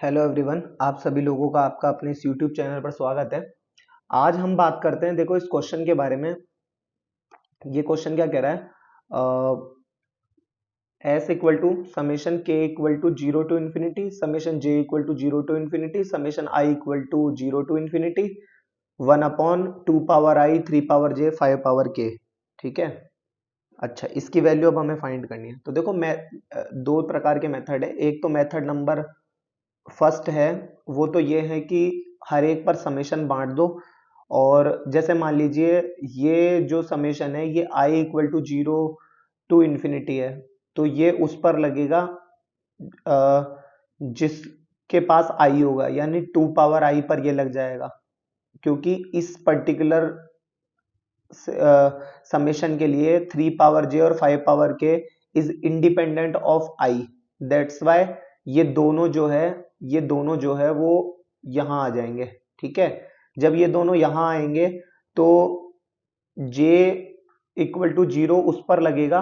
Hello everyone, आप सभी लोगों का आपका अपने इस यूट्यूब चैनल पर स्वागत है। आज हम बात करते हैं, देखो इस क्वेश्चन के बारे में। ये क्वेश्चन क्या कह रहा है? S equal to summation K equal to zero to infinity, summation J equal to zero to infinity, summation I equal to zero to infinity, one upon two power I, three power J, five power K. ठीक है। अच्छा, इसकी value अब हमें find करनी है। तो देखो मैं दो प्रकार के मेथड है। एक तो मेथड नंबर फर्स्ट है, वो तो ये है कि हर एक पर समेशन बांट दो। और जैसे मान लीजिए ये जो समेशन है ये i equal to zero to infinity है, तो ये उस पर लगेगा जिसके पास i होगा, यानी टू पावर i पर ये लग जाएगा। क्योंकि इस पर्टिकुलर समेशन के लिए थ्री पावर जे और फाइव पावर के is independent of I. That's why ये दोनों जो है वो यहां आ जाएंगे। ठीक है। जब ये दोनों यहां आएंगे तो j इक्वल टू जीरो उस पर लगेगा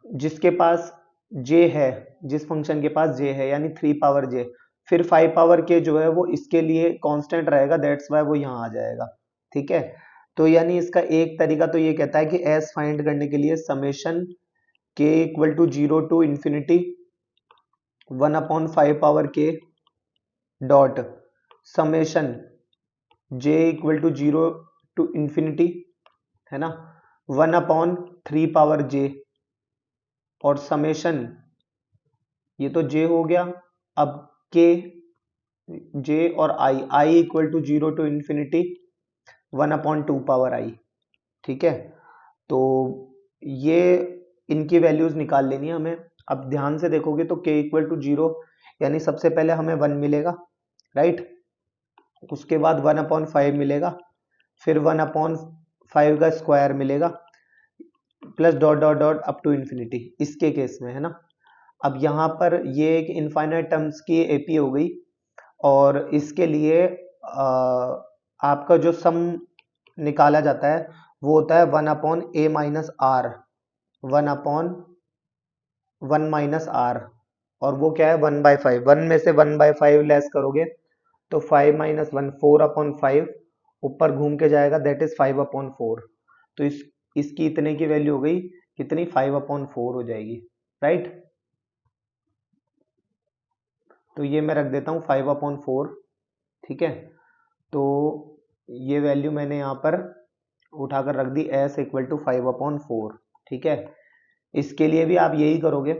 जिसके पास j है, जिस फंक्शन के पास j है, यानी थ्री पावर j। फिर फाइव पावर के जो है वो इसके लिए कांस्टेंट रहेगा, दैट्स वाई वो यहां आ जाएगा। ठीक है। तो यानी इसका एक तरीका तो ये कहता है कि s फाइंड करने के लिए summation k equal to zero to infinity one upon five power K dot summation j equal to zero to infinity, है ना, one upon three power j, और समेशन ये तो j हो गया। अब k, j और i equal to zero to infinity one upon two power i। ठीक है। तो ये इनकी वैल्यूज निकाल लेनी है हमें। अब ध्यान से देखोगे तो k इक्वल टू जीरो, यानी सबसे पहले हमें वन मिलेगा, राइट। उसके बाद वन अपॉन फाइव मिलेगा, फिर वन अपॉन फाइव का स्क्वायर मिलेगा, plus dot dot dot up to infinity, इसके केस में, है ना। अब यहाँ पर ये एक इनफाइनाइट टर्म्स की एपी हो गई, और इसके लिए आपका जो सम निकाला जाता है वो होता है one upon A minus R, one upon one minus R. और वो क्या है, वन बाय फाइव। वन में से वन बाय फाइव लेस करोगे तो five minus one, four upon five, ऊपर घूम के जाएगा, that is five upon four. तो इसकी इतने की वैल्यू हो गई, कितनी, फाइव अपॉन फोर हो जाएगी, राइट। तो ये मैं रख देता हूँ फाइव अपॉन फोर। ठीक है। तो ये वैल्यू मैंने यहाँ पर उठाकर रख दी, S equal to five upon four. ठीक है। इसके लिए भी आप यही करोगे,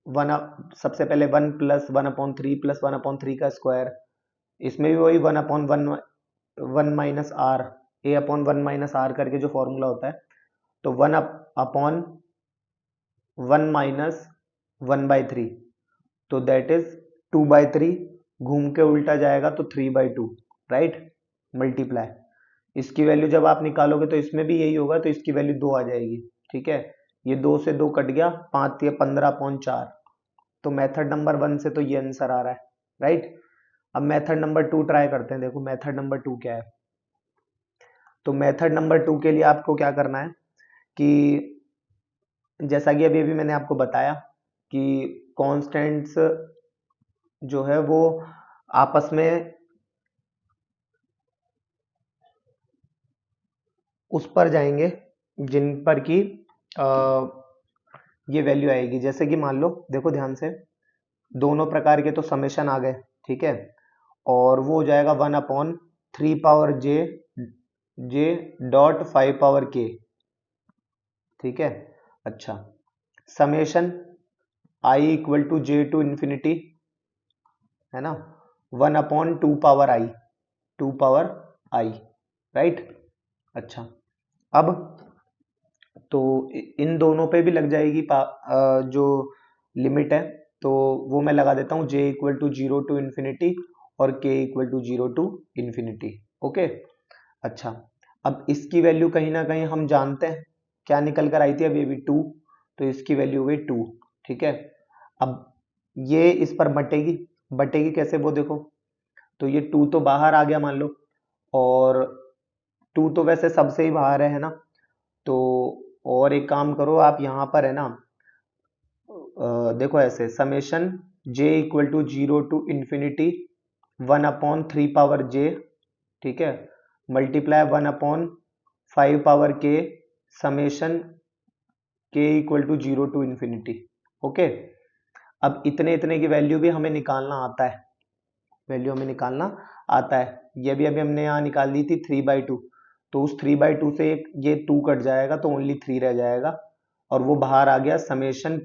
वन, सबसे पहले one plus one upon three plus one upon three का स्क्वायर, इसमें भी वही one upon one, one minus R, A upon one minus R करके जो फॉर्मूला होता है। तो one upon one minus one by three, तो that is two by three, घूम के उल्टा जाएगा तो three by two, right, multiply. इसकी वैल्यू जब आप निकालोगे तो इसमें भी यही होगा, तो इसकी वैल्यू दो आ जाएगी। ठीक है। ये दो से दो कट गया, पांच या पंद्रह अपॉन चार। तो मेथड नंबर वन से तो ये आंसर आ रहा है, राइट। अब मेथड नंबर टू ट्राई करते हैं। देखो मेथड नंबर टू क्या है। तो मेथड नंबर टू के लिए आपको क्या करना है कि जैसा कि अभी अभी मैंने आपको बताया कि कांस्टेंट्स जो है वो आपस में उस पर जाएंगे जिन पर कि ये वैल्यू आएगी। जैसे कि मान लो, देखो ध्यान से, दोनों प्रकार के तो समेशन आ गए। ठीक है। और वो हो जाएगा one upon three power J, J dot five power K. ठीक है। अच्छा, summation I equal to J to infinity, है ना, one upon two power I, two power I, right. अच्छा, अब तो इन दोनों पे भी लग जाएगी जो लिमिट है, तो वो मैं लगा देता हूँ, J equal to zero to infinity और K equal to zero to infinity. Okay. अच्छा, अब इसकी वैल्यू कहीं ना कहीं हम जानते हैं, क्या निकल कर आई थी अभी अभी, टू। तो इसकी वैल्यू हो गई टू। ठीक है। अब ये इस पर बटेगी, बटेगी कैसे वो देखो। तो ये टू तो बाहर आ गया मान लो, और टू तो वैसे सबसे ही बाहर है ना। तो और एक काम करो आप, यहाँ पर है ना, देखो ऐसे, summation j equal to 0 to infinity 1/3 power j, ठीक है, multiply 1/5 power k summation k equal to 0 to infinity. Okay, अब इतने इतने की वैल्यू भी हमें निकालना आता है, वैल्यू हमें निकालना आता है। ये भी अभी हमने यहाँ निकाल दी थी 3/2, तो उस 3/2 से ये 2 कट जाएगा तो ओनली 3 रह जाएगा, और वो बाहर आ गया summation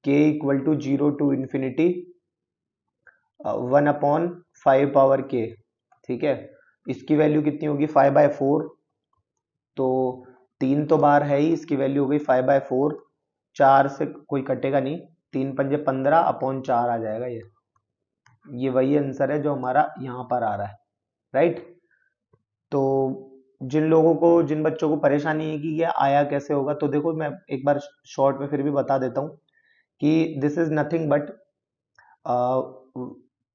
K equal to 0 to infinity 1/5 power k, ठीक है। इसकी वैल्यू कितनी होगी 5/4, तो 3 तो बाहर है ही, इसकी वैल्यू हो गई 5/4, 4 से कोई कटेगा नहीं, 3 पंजे 15/4 आ जाएगा। ये वही आंसर है जो हमारा यहाँ पर आ रहा है, राइट। तो जिन बच्चों को परेशानी है कि ये आया कैसे होगा, तो देखो मैं एक बार शॉर्ट में फिर भी बता देता हूँ कि this is nothing but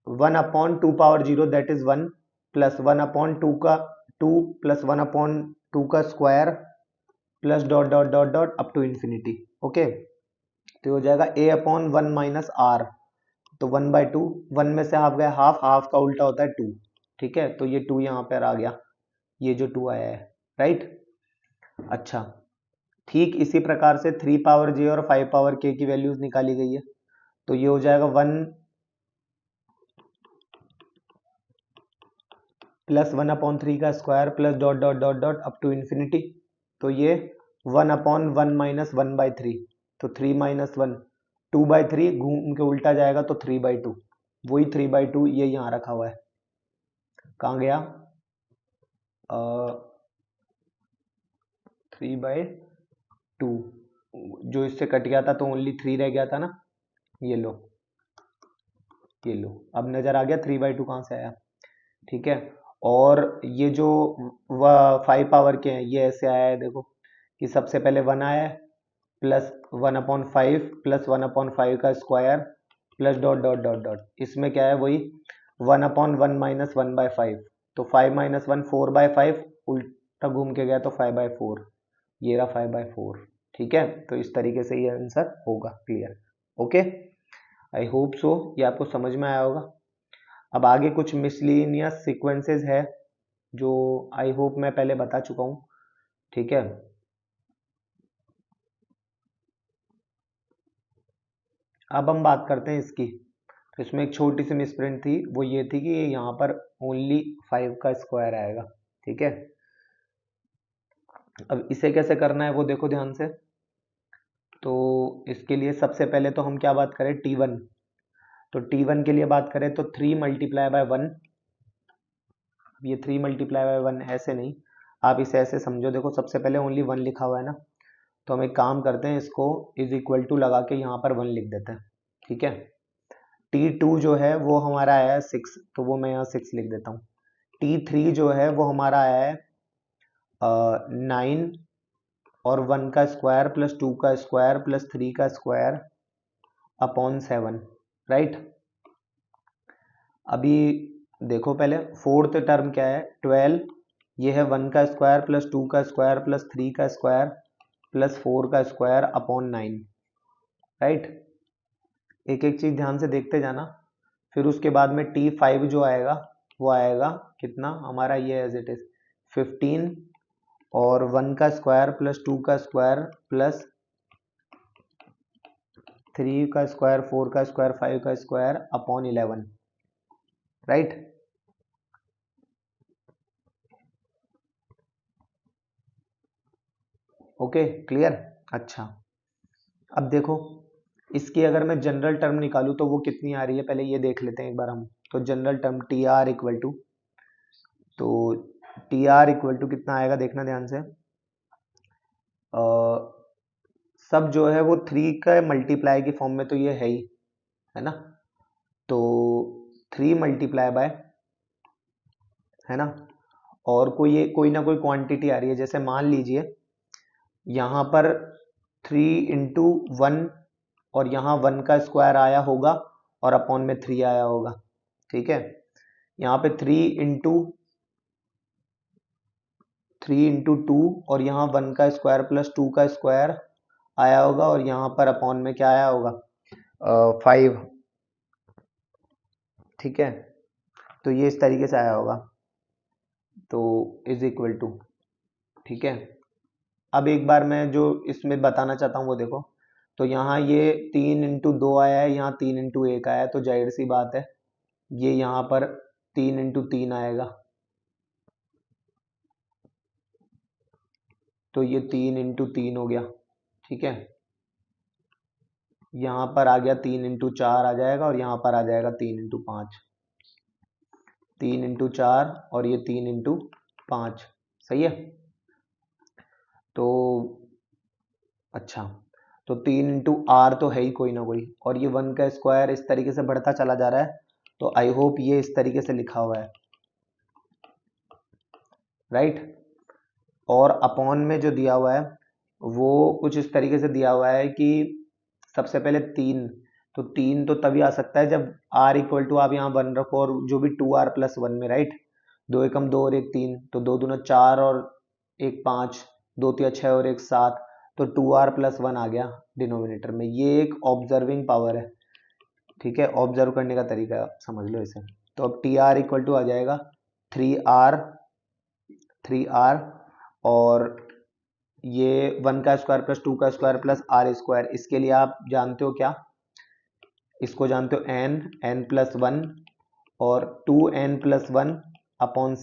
1/2 power 0 that is 1 plus 1/2 का 2 प्लस 1/2 का square plus dot dot dot dot up to infinity. Okay, तो हो जाएगा a/1 माइनस r, तो 1/2, 1 में से हाफ गया हाफ, हाफ का उल्टा होता है 2, ठीक है, तो ये 2 यहाँ पर आ गया, ये जो 2 आया है, राइट। अच्छा, ठीक इसी प्रकार से 3 पावर j और 5 पावर k की वैल्यूज निकाली गई है, तो ये हो जाएगा 1 प्लस 1/3 का square plus dot dot dot dot up to infinity, तो ये 1/1 माइनस 1/3, तो 3 माइनस 1 2/3, घूम के उल्टा जाएगा तो 3/2, वही 3/2 ये यहाँ रखा हुआ है, कहाँ गया 3/2, जो इससे कट गया था तो ओनली 3 रह गया था ना, ये लो, ये लो, अब नजर आ गया 3/2 कहाँ से आया, ठीक है। और ये जो 5 पावर के हैं ये ऐसे आया है, देखो कि सबसे पहले 1 आया है प्लस 1/5 प्लस 1/5 का square plus dot dot dot dot, इसमें क्या है वही 1/1 माइनस 1/5, तो 5 माइनस 1 4/5, उल्टा घूम के गया तो 5/4, ये रहा 5/4, ठीक है। तो इस तरीके से ये आंसर होगा, clear. Okay, I hope so ये आपको समझ में आया होगा। अब आगे कुछ मिसलिनियस सीक्वेंसेस है जो आई होप मैं पहले बता चुका हूँ, ठीक है। अब हम बात करते हैं इसकी, तो इसमें एक छोटी सी मिसप्रिंट थी, वो ये थी कि यहाँ पर ओनली 5 का स्क्वायर आएगा, ठीक है। अब इसे कैसे करना है वो देखो ध्यान से, तो इसके लिए सबसे पहले तो हम क्या बात करें t1, तो t1 के लिए बात करें तो 3 मल्टीप्लाई बाय 1, ये 3 मल्टीप्लाई बाय 1 ऐसे नहीं, आप इसे ऐसे समझो, देखो सबसे पहले ओनली 1 लिखा हुआ है ना, तो हम एक काम करते हैं, इसको इज इक्वल टू लगा के यहाँ पर 1 लिख देते हैं, ठीक है। t2 जो है वो हमारा आया है 6, तो वो मैं यहाँ 6 लिख देता हूँ। t3 जो है वो हमारा आया है 9 और 1 का स्क्वायर प्लस 2 का स्क्वायर प्लस 3 का स्क्वायर अपॉन 7, राइट। अभी देखो पहले फोर्थ टर्म क्या है 12, ये है 1 का स्क्वायर प्लस 2 का स्क्वायर प्लस 3 का स्क्वायर प्लस 4 का स्क्वायर अपॉन 9, राइट। एक एक चीज ध्यान से देखते जाना, फिर उसके बाद में t5 जो आएगा वो आएगा कितना हमारा, ये एज इट इज 15 और 1 का स्क्वायर प्लस 2 का स्क्वायर प्लस 3 का स्क्वायर 4 का स्क्वायर 5 का square upon 11, right. Okay, clear. अच्छा, अब देखो इसकी अगर मैं जनरल टर्म निकालूं तो वो कितनी आ रही है, पहले ये देख लेते हैं एक बार हम, तो general term T R equal to, तो टी आर इक्वल टू कितना आएगा देखना ध्यान से, सब जो है वो 3 का मल्टीप्लाई की फॉर्म में तो ये है ही, है ना, तो 3 मल्टीप्लाई बाय, है ना, और कोई ना कोई क्वांटिटी आ रही है, जैसे मान लीजिए यहाँ पर 3 इंटू 1 और यहाँ 1 का स्क्वायर आया होगा और अपॉन में 3 आया होगा, ठीक है। यहाँ पे 3 इंटू 2 और यहाँ 1 का स्क्वायर प्लस 2 का स्क्वायर आया होगा और यहाँ पर अपॉन में क्या आया होगा 5, ठीक है। तो ये इस तरीके से आया होगा, तो इज इक्वल टू, ठीक है। अब एक बार मैं जो इसमें बताना चाहता हूँ वो देखो, तो यहाँ ये 3 × 2 आया है, यहाँ 3 × 1 आया है, तो जाहिर सी बात है ये यहाँ पर 3 × 3 आएगा, तो ये 3 × 3 हो गया, ठीक है। यहाँ पर आ गया 3 × 4 आ जाएगा, और यहाँ पर आ जाएगा 3 × 5, 3 × 4 और ये 3 × 5, सही है। तो अच्छा, तो 3 × R तो है ही कोई ना कोई, और ये 1 का स्क्वायर इस तरीके से बढ़ता चला जा रहा है, तो आई होप ये इस तरीके से लिखा हुआ है, राइट। और अपॉन में जो दिया हुआ है वो कुछ इस तरीके से दिया हुआ है कि सबसे पहले 3, तो 3 तो तभी आ सकता है जब R इक्वल टू आप यहाँ 1 रखो, और जो भी 2R+1 में, राइट। 2 एकम 2 और 1 3, तो 2 दूना 4 और 1 5, 2 तिया 6 और 1 7, तो 2R+1 आ गया डिनोमिनेटर में। ये एक ऑब्जर्विंग पावर है, ठीक है, ऑब्जर्व करने का तरीका समझ लो इसे। तो अब TR इक्वल टू आ जाएगा 3R, और ये 1 का स्क्वायर प्लस 2 का स्क्वायर प्लस R स्क्वायर, इसके लिए आप जानते हो क्या, इसको जानते हो n+1 और 2n+1 अपॉन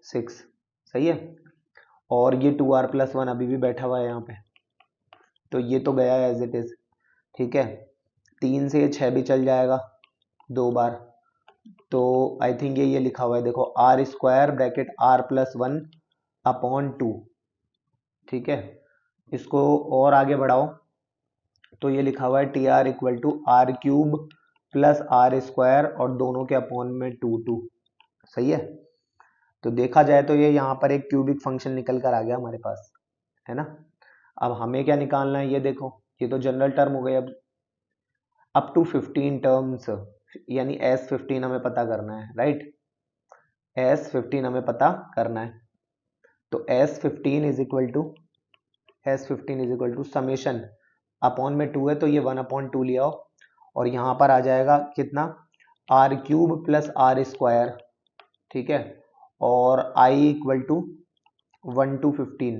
6, सही है। और ये 2R+1 अभी भी बैठा हुआ है यहाँ पे, तो ये तो गया एज इट इज, ठीक है। 3 से ये 6 भी चल जाएगा 2 बार, तो आई थिंक ये लिखा हुआ है, देखो R² ब्रैकेट R+1 अपॉन 2, ठीक है। इसको और आगे बढ़ाओ, तो ये लिखा हुआ है TR equal to R³ plus R² और दोनों के अपॉन में 2, सही है। तो देखा जाए तो ये यहाँ पर एक क्यूबिक फंक्शन निकल कर आ गया हमारे पास, है ना। अब हमें क्या निकालना है, ये देखो, ये तो जनरल टर्म हो गई। अब अप टू 15 टर्म्स, यानी S15 हमें पता करना है, राइट। S15 हमें पता करना है, तो S15 is equal to summation, upon में 2 है तो ये 1/2 ले आओ, और यहाँ पर आ जाएगा कितना, R³ प्लस R², ठीक है। और I इक्वल टू 1 to 15,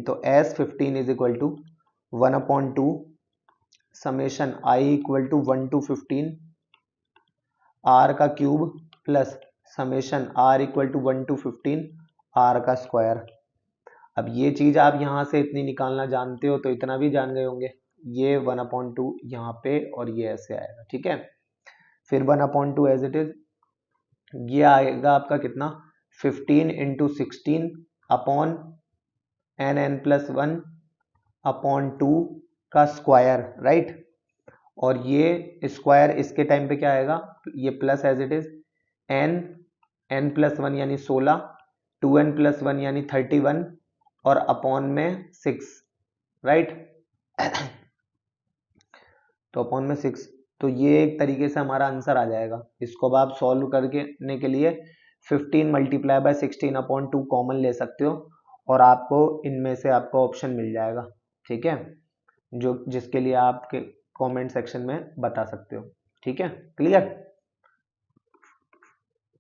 तो S15 is equal to 1/2 summation I equal to 1 to 15 R का cube plus summation R equal to 1 to 15 R का स्क्वायर। अब ये चीज आप यहां से इतनी निकालना जानते हो तो इतना भी जान गए होंगे, ये 1/2 यहाँ पे, और ये ऐसे आएगा, ठीक है। फिर 1/2 एज इट इज, ये आएगा आपका कितना, 15 × 16 अपॉन n+1 अपॉन 2 का स्क्वायर, राइट। और ये स्क्वायर इसके टाइम पे क्या आएगा, ये plus as it is, n+1 यानी 16, 2n+1 यानी 31, और अपॉन में 6, राइट। तो अपॉन में 6, तो ये एक तरीके से हमारा आंसर आ जाएगा। इसको अब आप सॉल्व करने के लिए 15 मल्टीप्लाई बाय 16/2 कॉमन ले सकते हो, और आपको इनमें से आपको ऑप्शन मिल जाएगा, ठीक है, जो जिसके लिए आप कमेंट सेक्शन में बता सकते हो, ठीक है, क्लियर।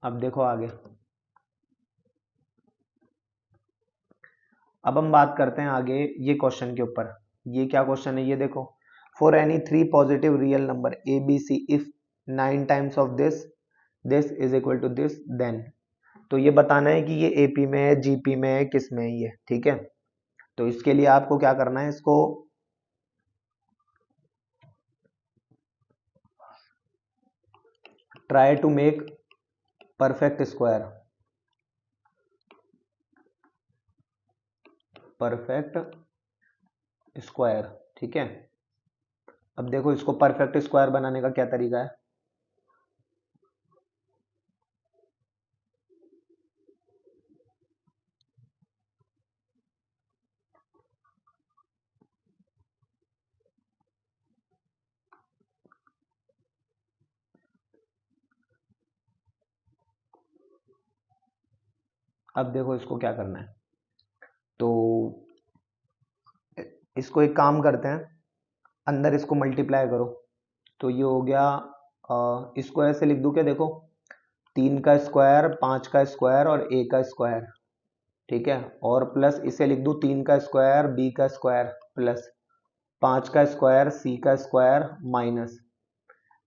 अब देखो आगे, अब हम बात करते हैं आगे ये क्वेश्चन के ऊपर। ये क्या क्वेश्चन है, ये देखो, for any 3 positive real number A B C if 9 times of this is equal to this, then. तो ये बताना है कि ये एपी में है, जीपी में है, किस में है ये, ठीक है। तो इसके लिए आपको क्या करना है, इसको try to make perfect square, ठीक है। अब देखो इसको परफेक्ट स्क्वायर बनाने का क्या तरीका है, अब देखो इसको क्या करना है, तो इसको एक काम करते हैं, अंदर इसको मल्टीप्लाई करो, तो ये हो गया इसको ऐसे लिख दूं क्या, देखो 3 का स्क्वायर, 5 का स्क्वायर और a का स्क्वायर, ठीक है, और प्लस इसे लिख दूं 3 का स्क्वायर, b का स्क्वायर प्लस 5 का स्क्वायर, c का स्क्वायर माइनस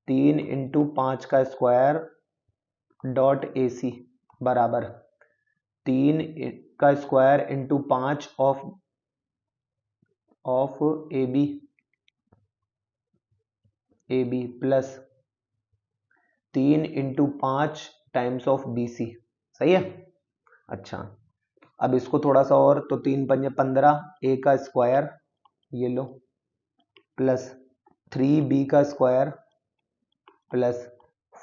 3 इंटू 5 का स्क्वायर डॉट ए सी बराबर 3 का square into 5 of A B plus 3 into 5 times of B C. सही है। अच्छा, अब इसको थोड़ा सा और, तो 3 पंजे 15, ए का स्क्वायर ये लो प्लस 3b का स्क्वायर प्लस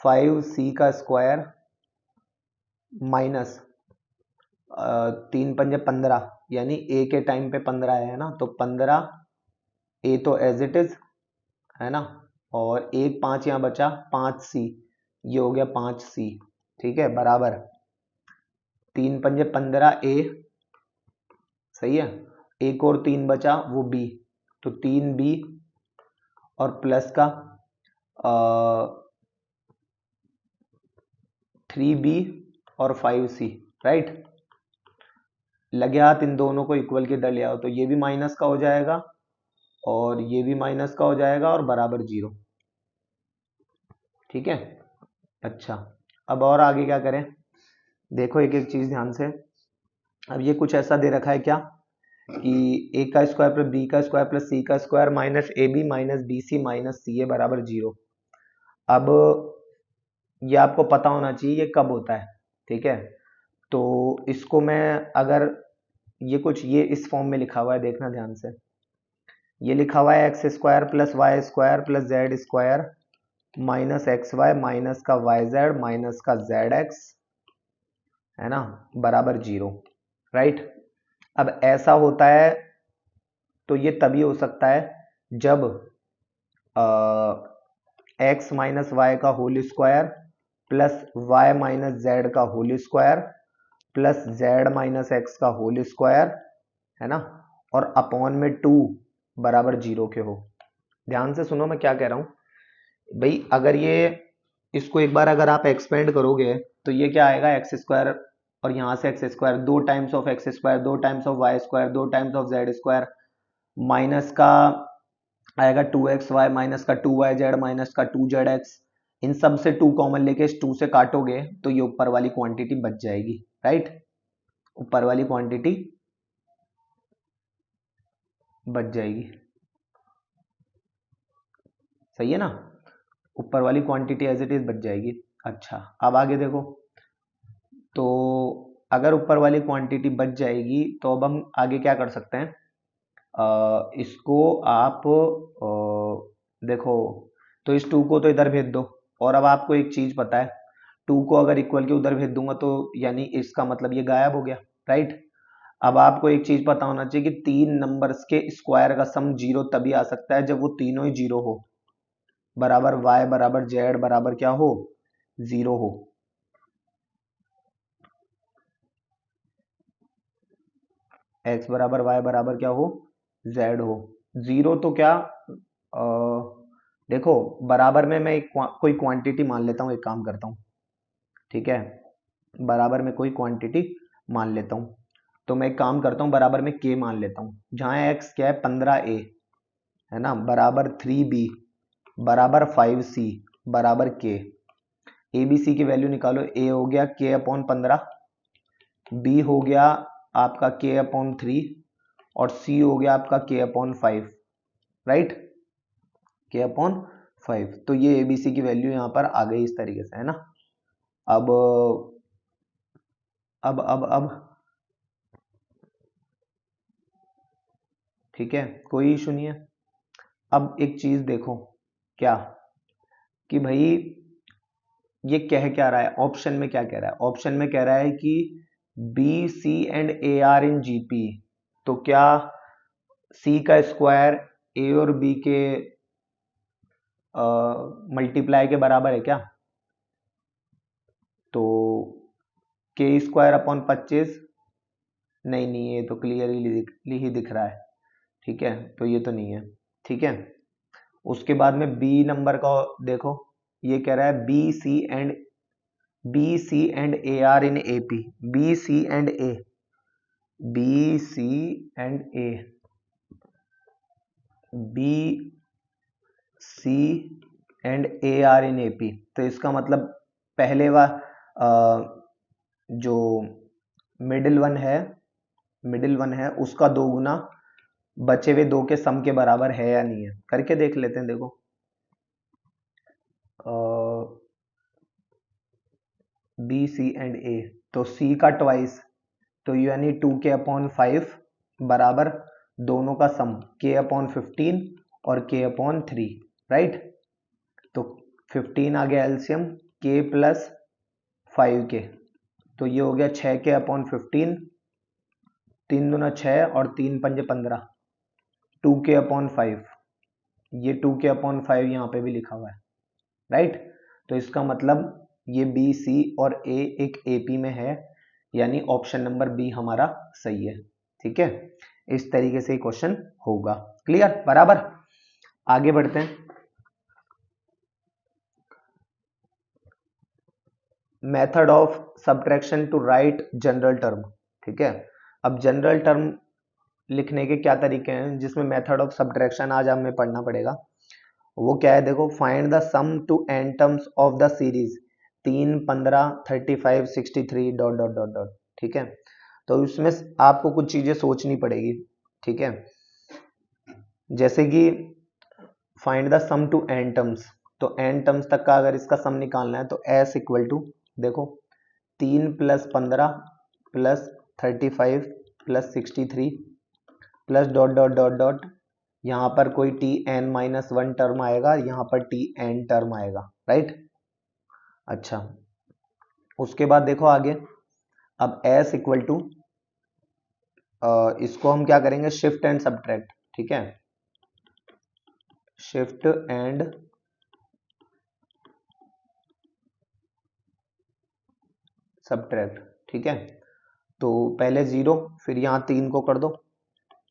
5c का स्क्वायर माइनस 3 पंजे 15, यानी ए के टाइम पे 15 है ना, तो 15 ए तो एज इट इज है ना, और एक 5 यहाँ बचा 5c, ये हो गया 5c, ठीक है, बराबर 3 पंजे 15 ए, सही है, एक और 3 बचा वो बी, तो 3b और प्लस का 3b और 5c, राइट। लगे हाथ इन दोनों को इक्वल के इधर ले आओ, तो ये भी माइनस का हो जाएगा और ये भी माइनस का हो जाएगा और बराबर 0, ठीक है। अच्छा, अब और आगे क्या करें, देखो एक एक चीज ध्यान से। अब ये कुछ ऐसा दे रखा है क्या कि ए का स्क्वायर प्लस बी का स्क्वायर प्लस सी का square minus A B minus B C minus C A बराबर 0। अब ये आपको पता होना चाहिए ये कब होता है, ठीक है। तो इसको मैं अगर ये कुछ ये इस फॉर्म में लिखा हुआ है, देखना ध्यान से, ये लिखा हुआ है X square plus Y square plus Z square minus X Y minus का वाई जेड माइनस का जेड एक्स, है ना, बराबर 0, राइट। अब ऐसा होता है तो ये तभी हो सकता है जब एक्स माइनस वाई का whole square plus Y minus Z का whole square plus Z minus X का होल स्क्वायर, है ना, और अपॉन में 2 बराबर 0 के हो। ध्यान से सुनो मैं क्या कह रहा हूं भाई, अगर ये इसको एक बार अगर आप एक्सपेंड करोगे तो ये क्या आएगा, एक्स स्क्वायर और यहां से X square, 2 times of X square, 2 times of Y square, 2 times of Z square, minus का आएगा 2xy माइनस का 2yz माइनस का 2zx, इन सब से 2 कॉमन लेके इस 2 से काटोगे तो ये ऊपर वाली क्वांटिटी बच जाएगी, राइट, ऊपर वाली क्वांटिटी बच जाएगी, सही है ना, ऊपर वाली क्वांटिटी एज इट इज बच जाएगी। अच्छा, अब आगे देखो, तो अगर ऊपर वाली क्वांटिटी बच जाएगी तो अब हम आगे क्या कर सकते हैं, इसको आप देखो, तो इस 2 को तो इधर भेज दो, और अब आपको एक चीज पता है 2 को अगर इक्वल के उधर भेज दूंगा तो यानी इसका मतलब ये गायब हो गया, राइट। अब आपको एक चीज पता होना चाहिए कि 3 नंबर्स के स्क्वायर का सम 0 तभी आ सकता है जब वो तीनों ही 0 हो, बराबर y बराबर z बराबर क्या हो, 0 हो। x बराबर y बराबर क्या हो, z हो। 0 तो क्या, अ, देखो बराबर में मैं कोई क्वांटिटी मान लेता हूँ, एक काम करता हूँ, ठीक है, बराबर में कोई क्वांटिटी मान लेता हूँ, तो मैं एक काम करता हूँ बराबर में k मान लेता हूँ, जहाँ x क्या है 15a, है ना, बराबर 3b बराबर 5c बराबर k। ए बी सी की वैल्यू निकालो, a हो गया k अपॉन 15, b हो गया आपका k अपॉन 3 और c हो गया आपका k upon 5, right, k upon 5। तो ये एबीसी की वैल्यू यहाँ पर आ गई इस तरीके से, है ना। अब अब ठीक है, कोई इशू नहीं है। अब एक चीज देखो क्या, कि भाई ये कह क्या रहा है, ऑप्शन में क्या कह रहा है, ऑप्शन में कह रहा है कि B C and A are in GP, तो क्या सी का स्क्वायर ए और बी के मल्टीप्लाई के बराबर है क्या, तो के स्क्वायर अपॉन 25, नहीं नहीं, ये तो क्लियरली ही दिख रहा है, ठीक है, तो ये तो नहीं है। ठीक है, उसके बाद में बी नंबर का देखो, ये कह रहा है B C and A are in AP. B C and A, B C and A, B C and A are in AP. तो इसका मतलब पहले जो मिडिल वन है उसका 2 गुना बचे हुए 2 के सम के बराबर है या नहीं है, करके देख लेते हैं। देखो बी सी एंड ए, तो सी का ट्वाइस, तो यानी 2k/5 बराबर दोनों का सम k/15 और k/3, राइट। तो 15 आ गया एलसीएम, k प्लस 5k, तो ये हो गया 6k/15, 3 दूना 6 और 3 पंजे 15, 2k/5। ये 2k/5 यहाँ पे भी लिखा हुआ है, राइट। तो इसका मतलब ये बी सी और ए एक एपी में है, यानी ऑप्शन नंबर बी हमारा सही है। ठीक है, इस तरीके से क्वेश्चन होगा। क्लियर, बराबर। आगे बढ़ते हैं। Method of subtraction to write general term. ठीक है, अब जनरल टर्म लिखने के क्या तरीके हैं जिसमें मेथड ऑफ सब्ट्रैक्शन आज हमें पढ़ना पड़ेगा। वो क्या है, देखो, find the sum to n terms of the series 3, 15, 35, 63 dot dot dot dot. ठीक है, तो इसमें आपको कुछ चीजें सोचनी पड़ेगी। ठीक है, जैसे कि find the sum to n terms, तो एन टर्म्स तक का अगर इसका सम निकालना है तो एस इक्वल टू, देखो, 3 + 15 + 35 + 63 plus dot dot dot dot, यहाँ पर कोई Tn-1 टर्म आएगा, यहाँ पर Tn टर्म आएगा, राइट। अच्छा, उसके बाद देखो आगे, अब s इक्वल टू, इसको हम क्या करेंगे, शिफ्ट एंड सब्ट्रैक्ट। ठीक है, शिफ्ट एंड सब्ट्रैक्ट। ठीक है, तो पहले 0, फिर यहाँ 3 को कर दो,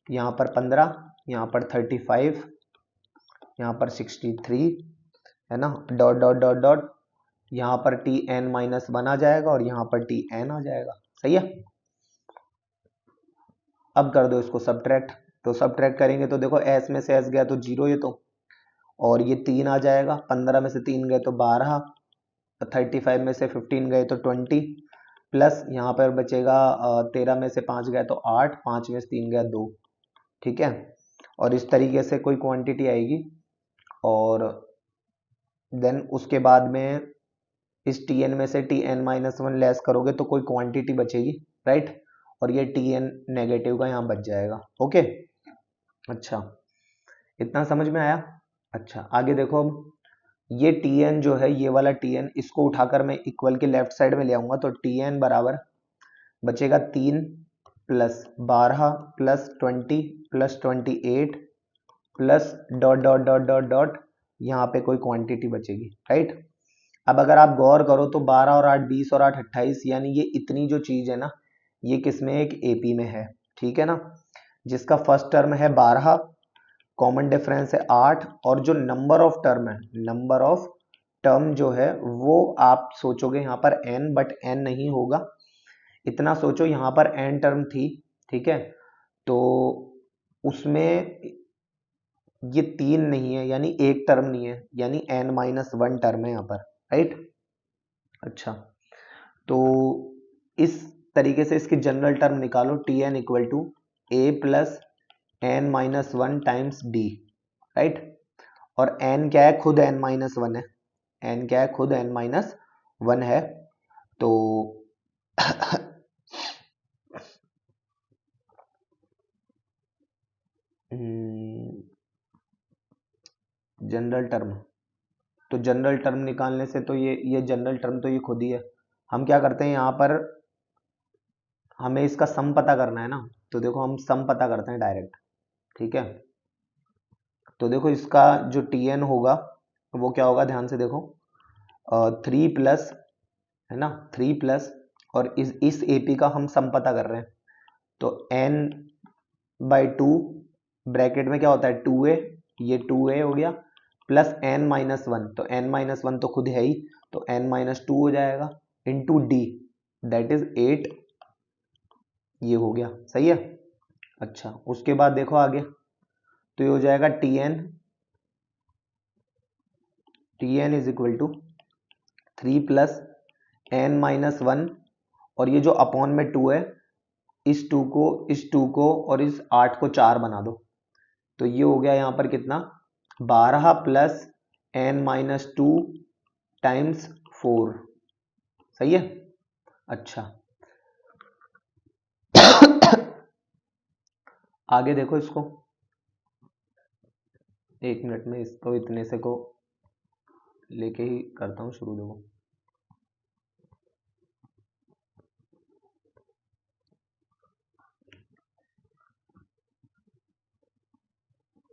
यहाँ पर 15, यहाँ पर 35, यहाँ पर 63, है ना, डॉट डॉट डॉट डॉट, यहाँ पर Tn-1 आ जाएगा और यहाँ पर Tn आ जाएगा। सही है, अब कर दो इसको सब्ट्रैक्ट। तो सब्ट्रैक्ट करेंगे तो देखो, s में से s गया तो 0, ये तो, और ये 3 आ जाएगा, 15 में से 3 गए तो 12, 35 में से 15 गए तो 20, प्लस यहाँ पर बचेगा 13 में से 5 गए तो 8, 5 में से 3 गया 2। ठीक है, और इस तरीके से कोई क्वांटिटी आएगी, और देन उसके बाद में इस Tn में से Tn-1 लेस करोगे तो कोई क्वांटिटी बचेगी, राइट, और ये Tn नेगेटिव का यहाँ बच जाएगा। ओके, अच्छा, इतना समझ में आया। अच्छा, आगे देखो, अब ये Tn जो है, ये वाला Tn, इसको उठाकर मैं इक्वल के लेफ्ट साइड में ले आऊंगा, तो Tn बराबर बचेगा 3 + 12 + 20 + 28 plus dot dot dot dot dot, यहाँ पे कोई क्वांटिटी बचेगी, राइट। अब अगर आप गौर करो तो 12 और 8 20 और 8 28, यानी ये इतनी जो चीज है ना, ये किसमें, एक एपी में है। ठीक है ना, जिसका फर्स्ट टर्म है 12, कॉमन डिफरेंस है 8, और जो नंबर ऑफ टर्म है, नंबर ऑफ टर्म जो है वो आप सोचोगे यहाँ पर n, बट n नहीं होगा। इतना सोचो, यहाँ पर n टर्म थी, ठीक है, तो उसमें ये 3 नहीं है, यानी एक टर्म नहीं है, यानी n-1 टर्म है यहाँ पर, राइट। अच्छा, तो इस तरीके से इसकी जनरल टर्म निकालो, Tn equal to a + n-1 times d, right. और n क्या है, खुद n-1 है, n क्या है, खुद n-1 है, तो जनरल टर्म, तो जनरल टर्म निकालने से तो ये जनरल टर्म तो ये खुद ही है। हम क्या करते हैं, यहाँ पर हमें इसका सम पता करना है ना, तो देखो हम सम पता करते हैं डायरेक्ट। ठीक है, तो देखो इसका जो Tn होगा वो क्या होगा, ध्यान से देखो, 3 प्लस, है ना, 3 प्लस, और इस एपी का हम सम पता कर रहे हैं, तो n/2 ब्रैकेट में क्या होता है 2a, ये 2a हो गया प्लस n-1, तो n-1 तो खुद है ही, तो n-2 हो जाएगा इंटू डी, दैट इज 8, ये हो गया, सही है। अच्छा उसके बाद देखो आगे, तो ये हो जाएगा tn is equal to 3 plus n-1, और ये जो अपॉन में 2 है, इस 2 को और इस 8 को 4 बना दो, तो ये हो गया यहाँ पर कितना 12 प्लस n-2 टाइम्स 4, सही है। अच्छा आगे देखो इसको, 1 मिनट में इसको इतने से को लेके ही करता हूँ शुरू। देखो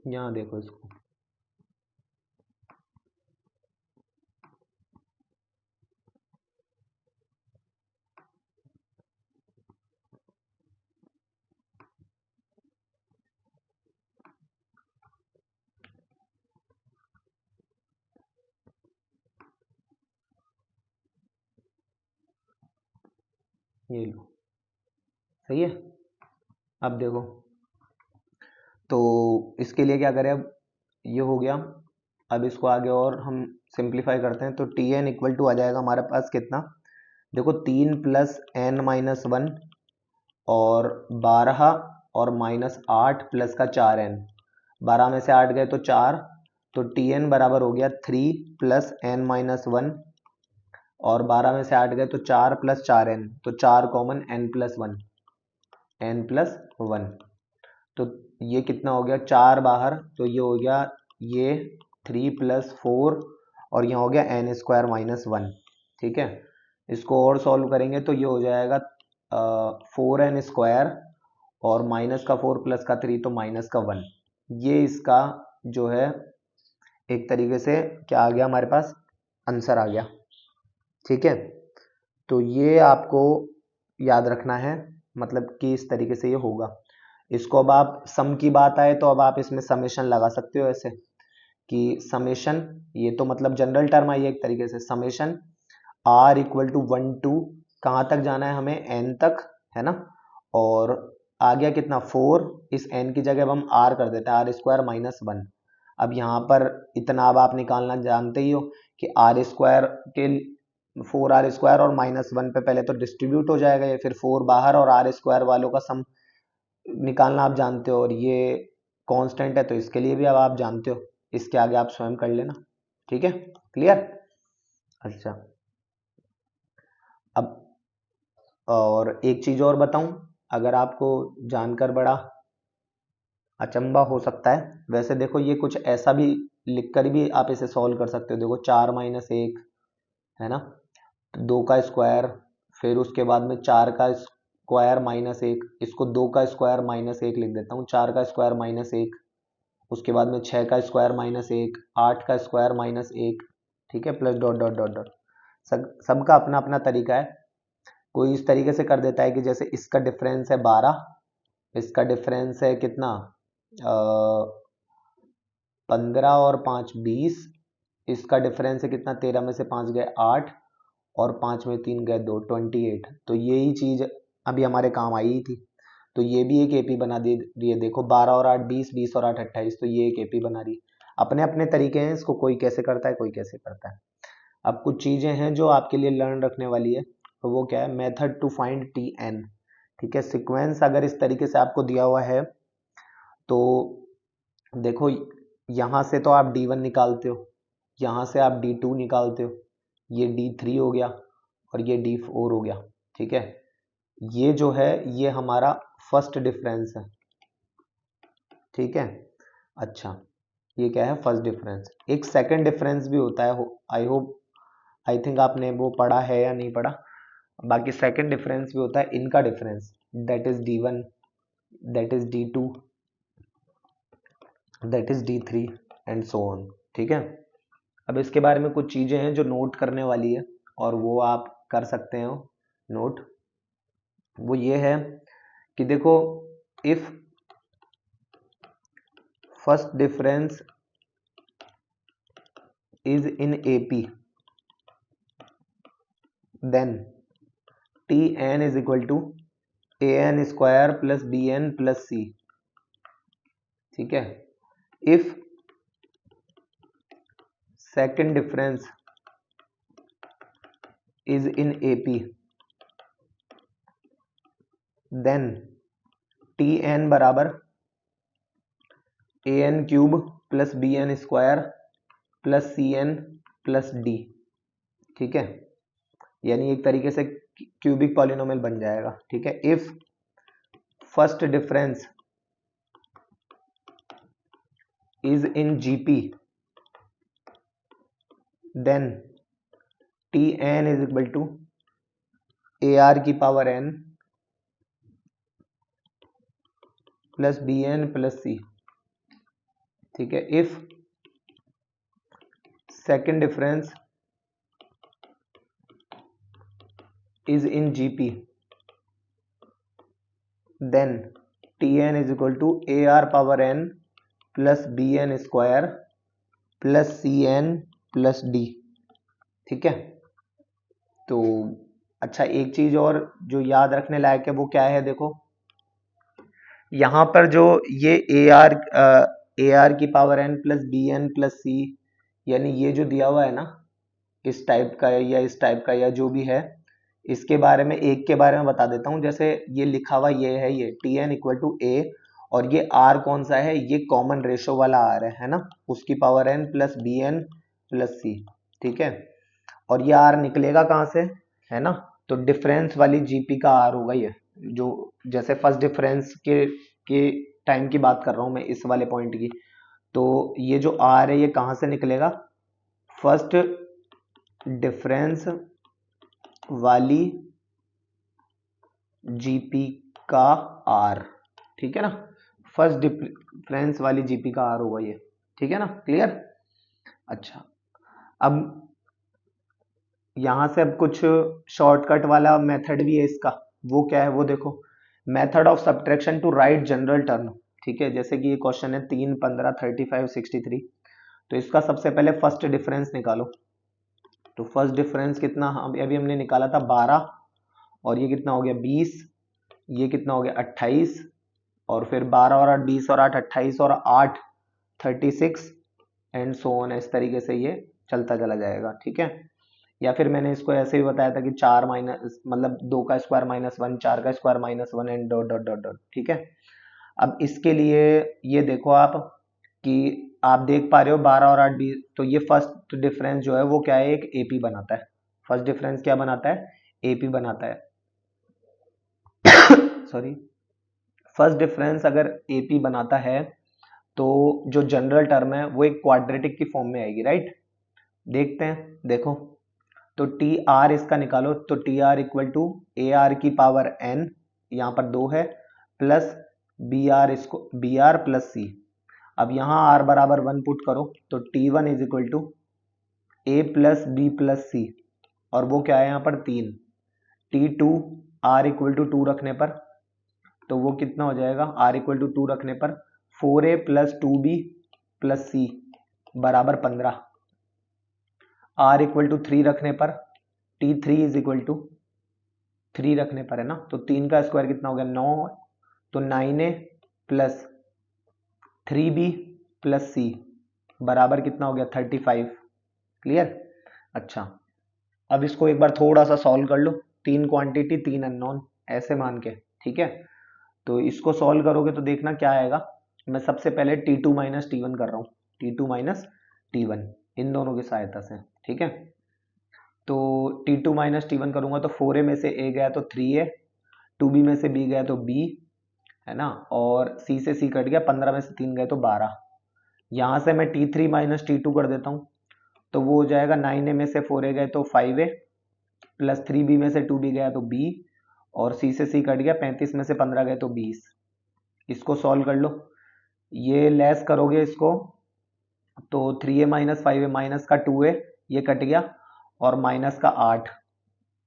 यहाँ देखो इसको, ये लो, सही है। अब देखो, तो इसके लिए क्या करें, अब ये हो गया, अब इसको आगे और हम सिंप्लीफाई करते हैं, तो टी एन इक्वल टू आ जाएगा हमारे पास कितना, देखो 3 प्लस n-1 और 12 और -8 प्लस का 4n, 12 में से 8 गए तो 4, तो टी एन बराबर हो गया 3 प्लस n-1 और 12 में से 8 गए तो 4 प्लस 4n, तो 4 कॉमन n+1, तो ये कितना हो गया 4 बाहर, तो ये हो गया ये 3 प्लस 4 और यहाँ हो गया n² - 1, ठीक है। इसको और सॉल्व करेंगे तो ये हो जाएगा 4n² और माइनस का 4 प्लस का 3 तो माइनस का 1, ये इसका जो है एक तरीके से क्या आ गया हमारे पास, आंसर आ गया, ठीक है। तो ये आपको याद रखना है, मतलब कि इस तरीके से ये होगा। इसको अब आप सम की बात आए तो अब आप इसमें समेशन लगा सकते हो ऐसे कि समेशन, ये तो मतलब जनरल टर्म आई है एक तरीके से, summation r equal to 1 to कहाँ तक जाना है हमें, n तक, है ना, और आ गया कितना 4, इस n की जगह अब हम r कर देते हैं r² - 1। अब यहाँ पर इतना अब आप निकालना जानते ही हो कि r² के 4r² और -1 पे पहले तो डिस्ट्रीब्यूट हो जाएगा ये, फिर 4 बाहर और r² वालों का सम निकालना आप जानते हो, और ये कांस्टेंट है तो इसके लिए भी अब आप जानते हो, इसके आगे आप स्वयं कर लेना, ठीक है, क्लियर। अच्छा अब और एक चीज और बताऊं, अगर आपको जानकर बड़ा अचंभा हो सकता है, वैसे देखो ये कुछ ऐसा भी लिखकर भी आप इसे सॉल्व कर सकते हो, देखो 4 - 1 है ना, 2 का स्क्वायर, फिर उसके बाद में 4 का स्क्वायर -1, इसको 2 का स्क्वायर -1 लिख देता हूँ, 4 का स्क्वायर -1, उसके बाद में 6 का स्क्वायर -1, 8 का स्क्वायर -1, ठीक है, plus dot dot dot dot, सबका अपना अपना तरीका है। कोई इस तरीके से कर देता है कि जैसे इसका डिफरेंस है 12, इसका डिफरेंस है कितना 15 और 5 20, इसका डिफरेंस है कितना 13 में से 5 गए 8 और 5 में 3 गए 2, 28, तो यही चीज अभी हमारे काम आई थी, तो ये भी एक एपी बना दे रही है, देखो 12 और 8 20, 20 और 8 28, तो ये एक एपी बना रही है। अपने अपने तरीके हैं, इसको कोई कैसे करता है कोई कैसे करता है। अब कुछ चीजें हैं जो आपके लिए लर्न रखने वाली है, तो वो क्या है, method to find T N, ठीक है। सीक्वेंस अगर इस तरीके से आपको दिया हुआ है तो देखो, यहाँ से तो आप D1 निकालते हो, यहाँ से आप D2 निकालते हो, ये D3 हो गया और ये D4 हो गया, ठीक है। ये जो है ये हमारा फर्स्ट डिफरेंस है, ठीक है। अच्छा ये क्या है, फर्स्ट डिफरेंस। एक सेकंड डिफरेंस भी होता है, आई होप आई थिंक आपने वो पढ़ा है या नहीं पढ़ा, बाकी सेकंड डिफरेंस भी होता है, इनका difference, that is D1, that is D2, that is D3 and so on, ठीक है। अब इसके बारे में कुछ चीजें हैं जो नोट करने वाली है, और वो आप कर सकते हो नोट, वो ये है कि देखो, if first difference is in AP, then Tn is equal to an square plus bn plus c. ठीक है. If second difference is in AP, then Tn बराबर an cube plus bn square plus cn plus d. ठीक है, यानी एक तरीके से cubic polynomial बन जाएगा. ठीक है. If first difference is in GP, then Tn is equal to AR की power n plus bn plus c. ठीक है. If second difference is in GP, then Tn is equal to AR power n plus bn square plus cn plus d. ठीक है. तो अच्छा, एक चीज और जो याद रखने लायक है वो क्या है, देखो यहां पर जो ये AR की power n plus bn plus c, यानी ये जो दिया हुआ है ना, इस टाइप का या इस टाइप का या जो भी है, इसके बारे में एक के बारे में बता देता हूं. जैसे ये लिखा हुआ ये है, ये Tn इक्वल टू A, और ये R कौन सा है, ये कॉमन रेशो वाला R है ना, उसकी power n plus bn plus c. ठीक है. और ये R निकलेगा कहां से, है ना, तो डिफरेंस वाली जीपी का R होगा ये, जो जैसे फर्स्ट डिफरेंस के टाइम की बात कर रहा हूं मैं, इस वाले पॉइंट की. तो ये जो R है ये कहां से निकलेगा, फर्स्ट डिफरेंस वाली जीपी का R. ठीक है ना, फर्स्ट डिफरेंस वाली जीपी का R होगा ये. ठीक है ना, क्लियर. अच्छा, अब यहां से अब कुछ शॉर्टकट वाला मेथड भी है इसका. वो क्या है, वो देखो, method of subtraction to write general term. ठीक है, जैसे कि ये क्वेश्चन है 3, 15, 35, 63. तो इसका सबसे पहले फर्स्ट डिफरेंस निकालो. तो फर्स्ट डिफरेंस कितना, अभी हमने निकाला था 12, और ये कितना हो गया 20, ये कितना हो गया 28, और फिर 12 और 8 20 और 8 28 और 8 36 एंड सो ऑन. इस तरीके से ये चलता चला जाएगा. ठीक है. या फिर मैंने इसको ऐसे भी बताया था कि 4 माइनस मतलब 2 का स्क्वायर माइनस 1, 4 का square minus 1 and dot dot dot dot. ठीक है. अब इसके लिए ये देखो आप कि आप देख पा रहे हो 12 और 8 20, तो ये फर्स्ट डिफरेंस जो है वो क्या है, एक एपी बनाता है. फर्स्ट डिफरेंस क्या बनाता है, एपी बनाता है. सॉरी, फर्स्ट डिफरेंस अगर एपी बनाता है तो जो जनरल टर्म है वो एक क्वाड्रेटिक की फॉर्म में आएगी. राइट, देखते हैं. देखो, तो टी आर इसका निकालो. तो T R equal to A R की पावर n, यहाँ पर 2 है, प्लस बी आर, इसको बी आर प्लस सी. अब यहाँ r बराबर 1 पुट करो, तो T1 is equal to A plus B plus C, और वो क्या है यहाँ पर 3. T2 r इक्वल टू 2 रखने पर, तो वो कितना हो जाएगा, r इक्वल टू 2 रखने पर 4a प्लस 2b प्लस सी बराबर 15. r इक्वल टू 3 रखने पर T3 इज इक्वल टू 3 रखने पर, है ना, तो 3 का स्क्वायर कितना हो गया 9, तो 9a प्लस 3b प्लस सी बराबर कितना हो गया 35. क्लियर. अच्छा, अब इसको एक बार थोड़ा सा सॉल्व कर लो. 3 क्वांटिटी 3 अननोन ऐसे मान के. ठीक है. तो इसको सॉल्व करोगे तो देखना क्या आएगा. मैं सबसे पहले T2 माइनस T1 कर रहा हूँ, T2 माइनस T1 इन दोनों की सहायता से. ठीक है. तो T2 माइनस T1 करूंगा तो 4a में से a गया तो 3a, 2b में से b गया तो b, है ना, और c से c कट गया, 15 में से 3 गए तो 12. यहां से मैं T3 माइनस T2 कर देता हूं, तो वो हो जाएगा 9a में से 4a गए तो 5a, प्लस 3b में से 2b गया तो b, और c से c कट गया, 35 में से 15 गए तो 20. इसको सॉल्व कर लो. ये लेस करोगे इसको तो 3a माइनस 5a माइनस का 2a ये कट गया, और माइनस का 8,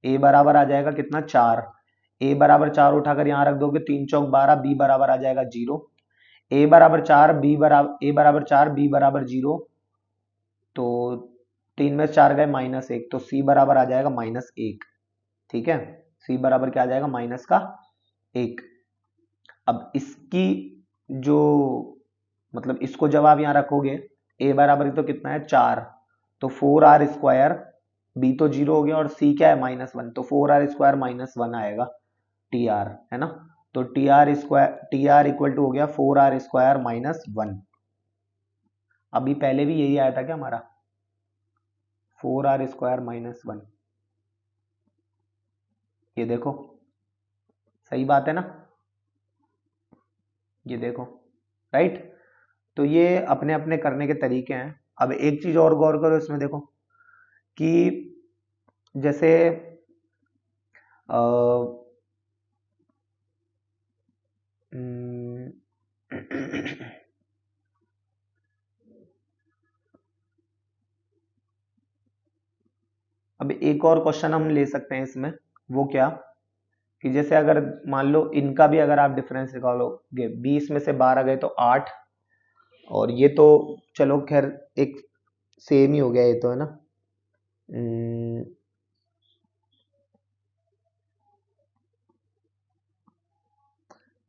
a बराबर आ जाएगा कितना 4. a बराबर 4 उठाकर यहाँ रख दोगे, 3 चौक 12, b बराबर आ जाएगा 0. ए बराबर 4, बी बराबर ए बराबर 4, बी बराबर 0, तो 3 में से 4 गए -1, तो सी बराबर आ जाएगा -1। ठीक है, सी बराबर क्या आ जाएगा, -1। अब इसकी जो मतलब इसको जब आप यहाँ रखोगे, ए बराबर तो कितना है 4, तो 4r², बी तो 0 हो गया और सी क्या है -1, तो 4r² -1 आएगा टी आर, है ना। तो टी आर इक्वल टू हो गया 4r² -1। अभी पहले भी यही आया था क्या हमारा, 4r² -1, ये देखो सही बात है ना, ये देखो, राइट। तो ये अपने अपने करने के तरीके हैं। अब एक चीज और गौर करो इसमें, देखो कि जैसे अ, हम्म, अब एक और क्वेश्चन हम ले सकते हैं इसमें, वो क्या कि जैसे अगर मान लो इनका भी अगर आप डिफरेंस निकालोगे, 20 में से 12 गए तो 8, और ये तो चलो खैर एक सेम ही हो गया ये तो, है ना। हम्म,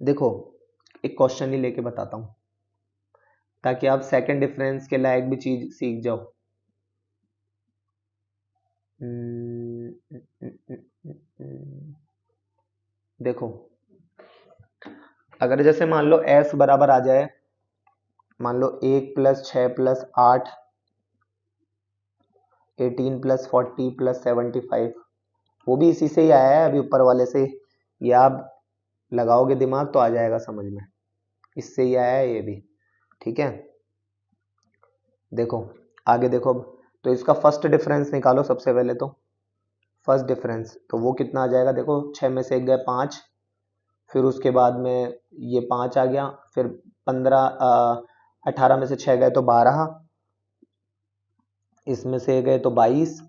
देखो एक क्वेश्चन ही लेके बताता हूँ ताकि आप सेकंड डिफरेंस के लायक भी चीज सीख जाओ। हम्म, देखो अगर जैसे मान लो s बराबर आ जाए, मान लो 1 + 6 + 8, 18 + 40 + 75, वो भी इसी से ही आया है अभी ऊपर वाले से, ये आप लगाओगे दिमाग तो आ जाएगा समझ में, इससे ही आया है ये भी। ठीक है, देखो आगे देखो अब, तो इसका फर्स्ट डिफरेंस निकालो सबसे पहले, तो फर्स्ट डिफरेंस तो वो कितना आ जाएगा, देखो 6 में से 1 गए 5, फिर उसके बाद में ये 5 आ गया, फिर 18 में से 6 गए तो 12, इसमें से गए तो 22,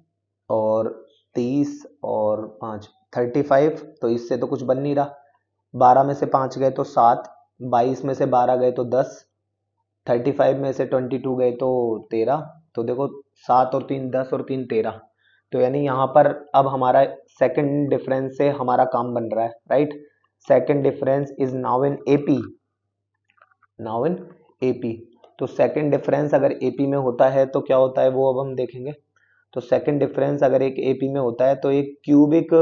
और 30 और 5 35, तो इससे तो कुछ बन नहीं रहा। 12 में से 5 गए तो 7, 22 में से 12 गए तो 10, 35 में से 22 गए तो 13, तो देखो 7 और 3 10 और 3 13, तो यानी यहाँ पर अब हमारा सेकंड डिफरेंस से हमारा काम बन रहा है, right. Second difference is now in AP, now in AP. तो सेकंड डिफरेंस अगर एपी में होता है तो क्या होता है वो अब हम देखेंगे। तो सेकंड डिफरेंस अगर एक एपी में होता है तो एक क्यूबिक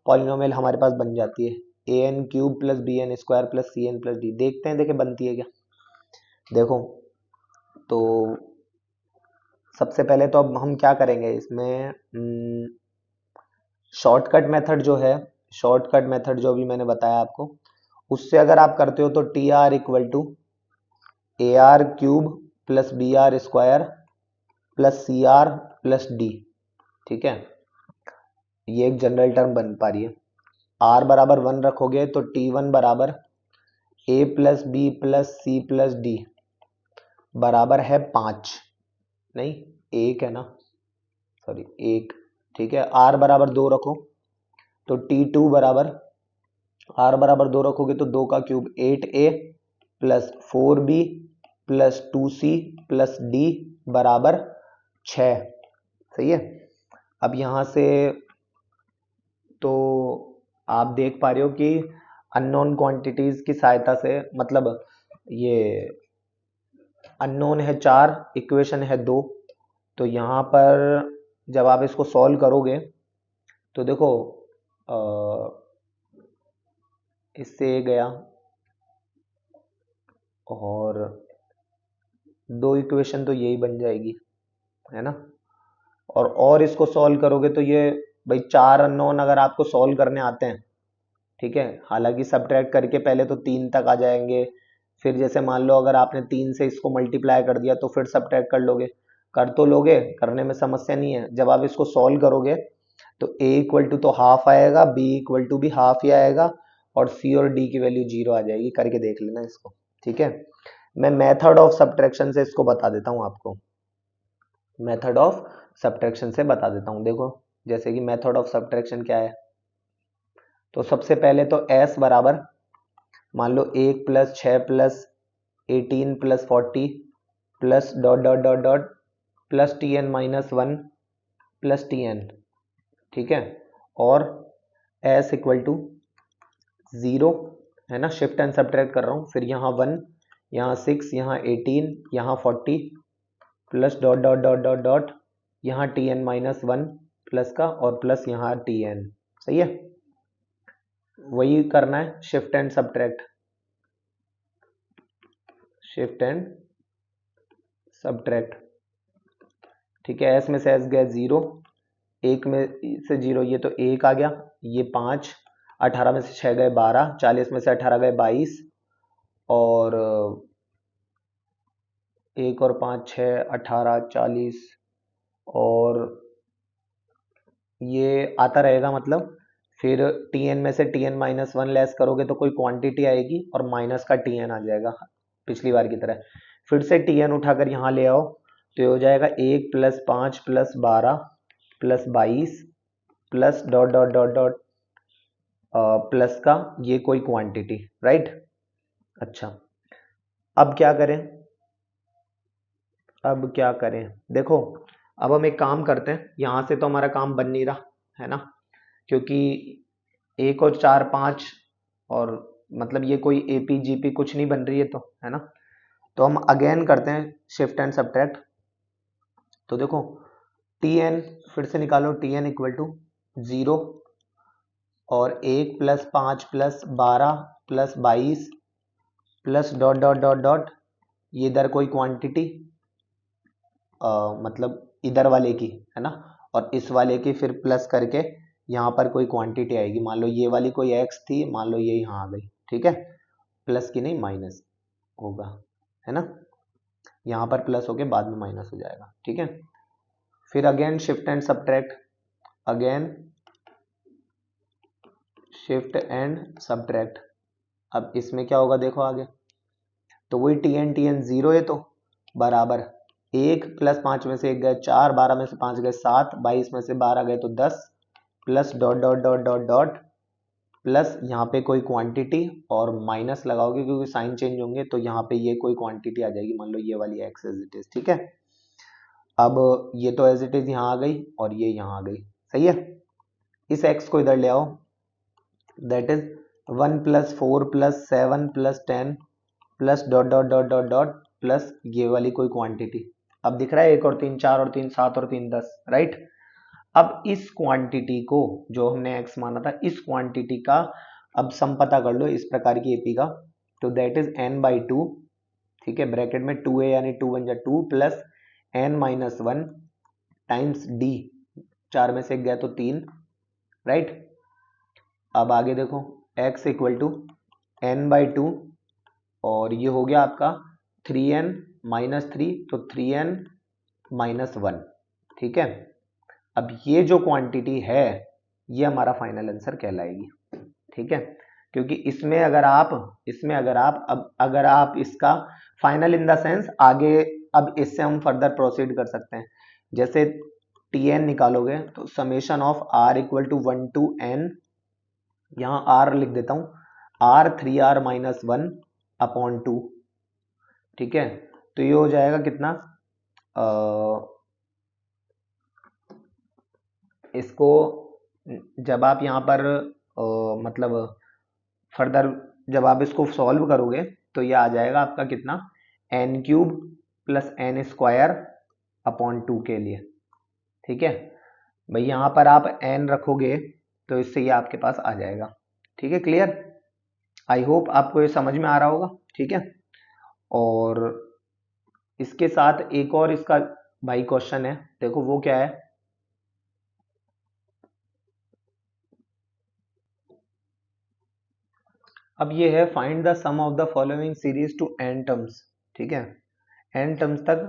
पॉलिनोमियल हमारे पास बन जाती है, an³ + bn² + cn + d। देखते हैं देखे बनती है क्या। देखो तो सबसे पहले तो अब हम क्या करेंगे इसमें, शॉर्टकट मेथड जो है, शॉर्टकट मेथड जो भी मैंने बताया आपको, उससे अगर आप करते हो तो T R equal to AR³ + BR² + CR + D। ठीक है, ये एक जनरल टर्म बन पा रही है। R बराबर 1 रखोगे तो T1 बराबर A + B + C + D बराबर है 5, नहीं 1 है ना, सॉरी 1। ठीक है, R बराबर 2 रखो तो T2 बराबर, R बराबर 2 रखोगे तो 2 का cube 8A + 4B + 2C + D बराबर 6। सही है। अब यहाँ से तो आप देख पा रहे हो कि अननोन क्वांटिटीज की सहायता से, मतलब ये अननोन है 4, इक्वेशन है 2, तो यहाँ पर जब आप इसको सॉल्व करोगे तो देखो इससे ये गया और 2 इक्वेशन तो यही बन जाएगी, है ना। और इसको सॉल्व करोगे तो ये भाई 4 अननोन अगर आपको सॉल्व करने आते हैं, ठीक है, हालांकि सब्ट्रैक्ट करके पहले तो 3 तक आ जाएंगे, फिर जैसे मान लो अगर आपने 3 से इसको मल्टीप्लाई कर दिया तो फिर सब्ट्रैक्ट कर लोगे, कर तो लोगे, करने में समस्या नहीं है। जब आप इसको सॉल्व करोगे तो a इक्वल टू तो हाफ आएगा, b इक्वल टू भी हाफ ही आएगा, और c और d की वैल्यू 0 आ जाएगी। करके देख लेना इसको, ठीक है। मैं मेथड ऑफ सब्ट्रैक्शन से इसको बता देता हूँ आपको, मेथड ऑफ सब्ट्रैक्शन से बता देता हूँ। देखो जैसे कि मेथड ऑफ सब्ट्रैक्शन क्या है, तो सबसे पहले तो s बराबर मान लो 1 + 6 + 18 plus 40 plus dot dot dot dot plus Tn minus 1 plus Tn, ठीक है। और s इक्वल टू 0 है ना, शिफ्ट एंड सब्ट्रैक्ट कर रहा हूँ, फिर यहाँ 1, यहाँ 6, यहाँ 18, यहाँ 40 plus dot dot dot dot dot यहाँ Tn माइनस 1 प्लस का और प्लस यहाँ Tn, सही है। वही करना है, shift and subtract, shift and subtract, ठीक है। s में से s गया 0, 1 में से 0 ये तो 1 आ गया, ये 5, 18 में से 6 गए 12, 40 में से 18 गए 22, और 1 और 5 6, 18, 40, और ये आता रहेगा, मतलब फिर Tn में से Tn माइनस 1 लेस करोगे तो कोई क्वांटिटी आएगी और माइनस का Tn आ जाएगा पिछली बार की तरह। फिर से Tn उठाकर यहाँ ले आओ तो ये हो जाएगा 1 plus 5 plus 12 plus 22 plus dot dot dot dot plus का ये कोई क्वांटिटी, राइट। अच्छा, अब क्या करें, अब क्या करें, देखो अब हम एक काम करते हैं, यहाँ से तो हमारा काम बन नहीं रहा है ना, क्योंकि 1 और 4 5 और मतलब ये कोई एपी जीपी कुछ नहीं बन रही है, तो है ना। तो हम अगेन करते हैं शिफ्ट एंड सब्ट्रैक्ट। तो देखो Tn फिर से निकालो, Tn इक्वल टू 0 और 1 plus 5 plus 12 plus 22 plus dot dot dot dot ये इधर कोई क्वांटिटी मतलब इधर वाले की है ना, और इस वाले की फिर प्लस करके यहाँ पर कोई क्वांटिटी आएगी, मान लो ये वाली कोई x थी, मान लो ये यहाँ आ गई, ठीक है। प्लस की नहीं माइनस होगा, है ना, यहाँ पर प्लस होके बाद में माइनस हो जाएगा, ठीक है। फिर again shift and subtract, again shift and subtract. अब इसमें क्या होगा देखो आगे, तो वही Tn 0 है तो बराबर 1 प्लस 5 में से 1 गए 4, 12 में से 5 गए 7, 22 में से 12 गए तो 10 plus dot dot dot dot dot plus यहाँ पे कोई क्वांटिटी और माइनस लगाओगे क्योंकि साइन चेंज होंगे, तो यहाँ पे ये कोई क्वांटिटी आ जाएगी, मान लो ये वाली x एज इट इज, ठीक है। अब ये तो एज इट इज यहाँ आ गई और ये यहाँ आ गई, सही है। इस x को इधर ले आओ, that is 1 plus 4 plus 7 plus 10 plus dot dot dot dot dot plus ये वाली कोई क्वांटिटी। अब दिख रहा है 1 और 3 4 और 3 7 और 3 10, राइट। अब इस क्वांटिटी को जो हमने x माना था, इस क्वांटिटी का अब सम पता कर लो इस प्रकार की एपी का, तो दैट इज n/2, ठीक है, ब्रैकेट में 2a यानी 2 बन जाए 2 प्लस n-1 टाइम्स d, 4 में से 1 गया तो 3, राइट। अब आगे देखो x इक्वल टू n/2 और ये हो गया आपका 3n माइनस 3, तो 3n माइनस 1, ठीक है। अब ये जो क्वांटिटी है ये हमारा फाइनल आंसर कहलाएगी, ठीक है, क्योंकि इसमें अगर आप अब अगर आप इसका फाइनल इन द सेंस आगे, अब इससे हम फर्दर प्रोसीड कर सकते हैं, जैसे Tn निकालोगे तो summation of r equal to 1 to n, यहाँ r लिख देता हूँ, r 3r माइनस 1 अपॉन 2, ठीक है। तो ये हो जाएगा कितना, इसको जब आप यहाँ पर मतलब फर्दर जब आप इसको सॉल्व करोगे तो ये आ जाएगा आपका कितना, n³ प्लस n² अपॉन 2 के लिए, ठीक है भाई। यहाँ पर आप n रखोगे तो इससे ये आपके पास आ जाएगा, ठीक है, क्लियर। आई होप आपको ये समझ में आ रहा होगा, ठीक है। और इसके साथ एक और इसका भाई क्वेश्चन है, देखो वो क्या है, अब ये है find the sum of the following series to n terms, ठीक है, n टर्म्स तक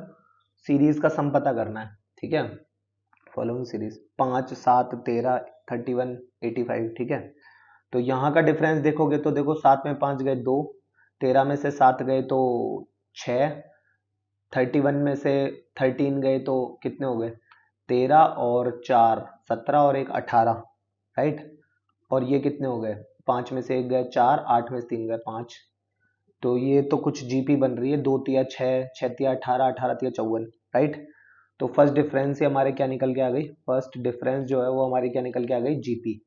सीरीज का सम पता करना है, ठीक है। फॉलोइंग सीरीज 5 7 13 31 85, ठीक है। तो यहाँ का डिफरेंस देखोगे तो देखो 7 में 5 गए 2, 13 में से 7 गए तो 6, 31 में से 13 गए तो कितने हो गए 13 और 4 17 और 1 18, राइट। और ये कितने हो गए 5 में से 1 गए 4, 8 में से 3 गए 5, तो ये तो कुछ जीपी बन रही है, 2 तिया 6, 6 तिया 18, 18 तिया 54, राइट। तो फर्स्ट डिफरेंस हमारे क्या निकल के आ गई, फर्स्ट डिफरेंस जो है वो हमारी क्या निकल के आ गई, जीपी,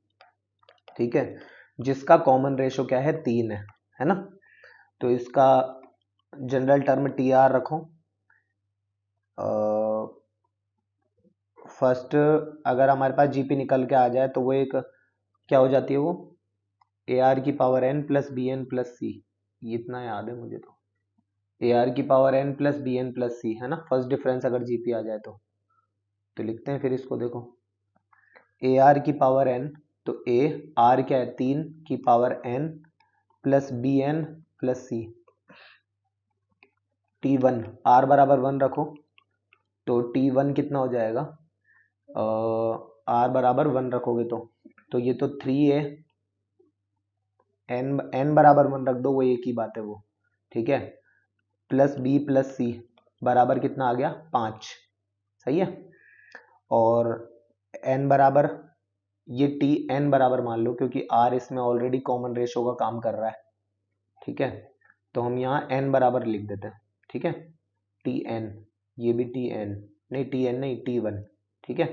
ठीक है, जिसका कॉमन रेशो क्या है, 3 है ना। तो इसका जनरल टर्म टी आर रखो। फर्स्ट अगर हमारे पास जीपी निकल के आ जाए तो वो एक क्या हो जाती है, वो ए आर की power N plus B N plus C, इतना याद है मुझे, तो ए आर की power N plus B N plus C है ना, फर्स्ट डिफरेंस अगर जीपी आ जाए तो लिखते हैं फिर इसको, देखो ए आर की पावर एन, तो ए आर क्या है, 3 की power N plus B N plus C, T one, R बराबर 1 रखो, तो टी वन कितना हो जाएगा, आर बराबर 1 रखोगे तो ये तो 3 है, एन बराबर 1 रख दो, वो एक ही बात है वो, ठीक है, प्लस बी प्लस सी बराबर कितना आ गया, 5, सही है। और एन बराबर, ये टी एन बराबर मान लो, क्योंकि आर इसमें ऑलरेडी कॉमन रेशो का काम कर रहा है, ठीक है, तो हम यहाँ एन बराबर लिख देते हैं, ठीक है, टी एन, ये भी टी एन, नहीं टी एन नहीं, टी वन, ठीक है,